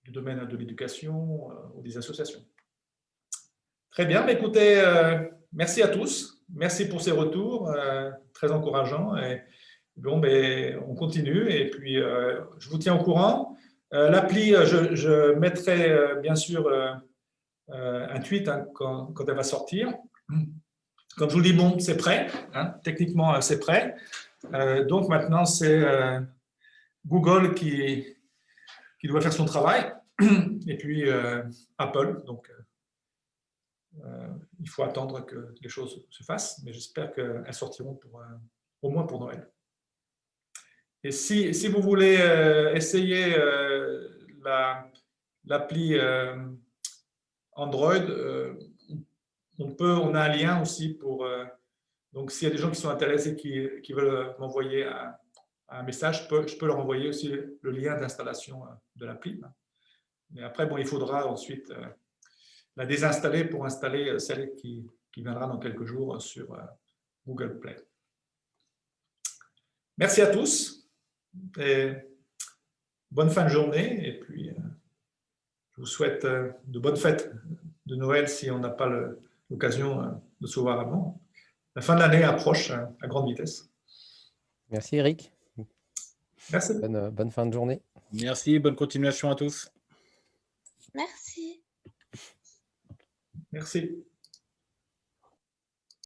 du domaine de l'éducation ou des associations. Très bien, mais écoutez, merci à tous. Merci pour ces retours, très encourageants. Et, bon, ben, on continue et puis je vous tiens au courant. L'appli, je mettrai bien sûr un tweet hein, quand elle va sortir. Comme je vous dis, bon, c'est prêt. Hein, techniquement, c'est prêt. Donc maintenant, c'est Google qui doit faire son travail. Et puis Apple. Donc, il faut attendre que les choses se fassent. Mais j'espère qu'elles sortiront au moins pour Noël. Et si vous voulez essayer l'appli Android, on a un lien aussi pour… donc, s'il y a des gens qui sont intéressés, qui veulent m'envoyer un message, je peux leur envoyer aussi le lien d'installation de l'appli. Mais après, bon, il faudra ensuite la désinstaller pour installer celle qui viendra dans quelques jours sur Google Play. Merci à tous. Et bonne fin de journée et puis je vous souhaite de bonnes fêtes de Noël si on n'a pas l'occasion de se voir avant. La fin de l'année approche à grande vitesse. Merci Eric. Merci. Bonne fin de journée. Merci, bonne continuation à tous. Merci. Merci.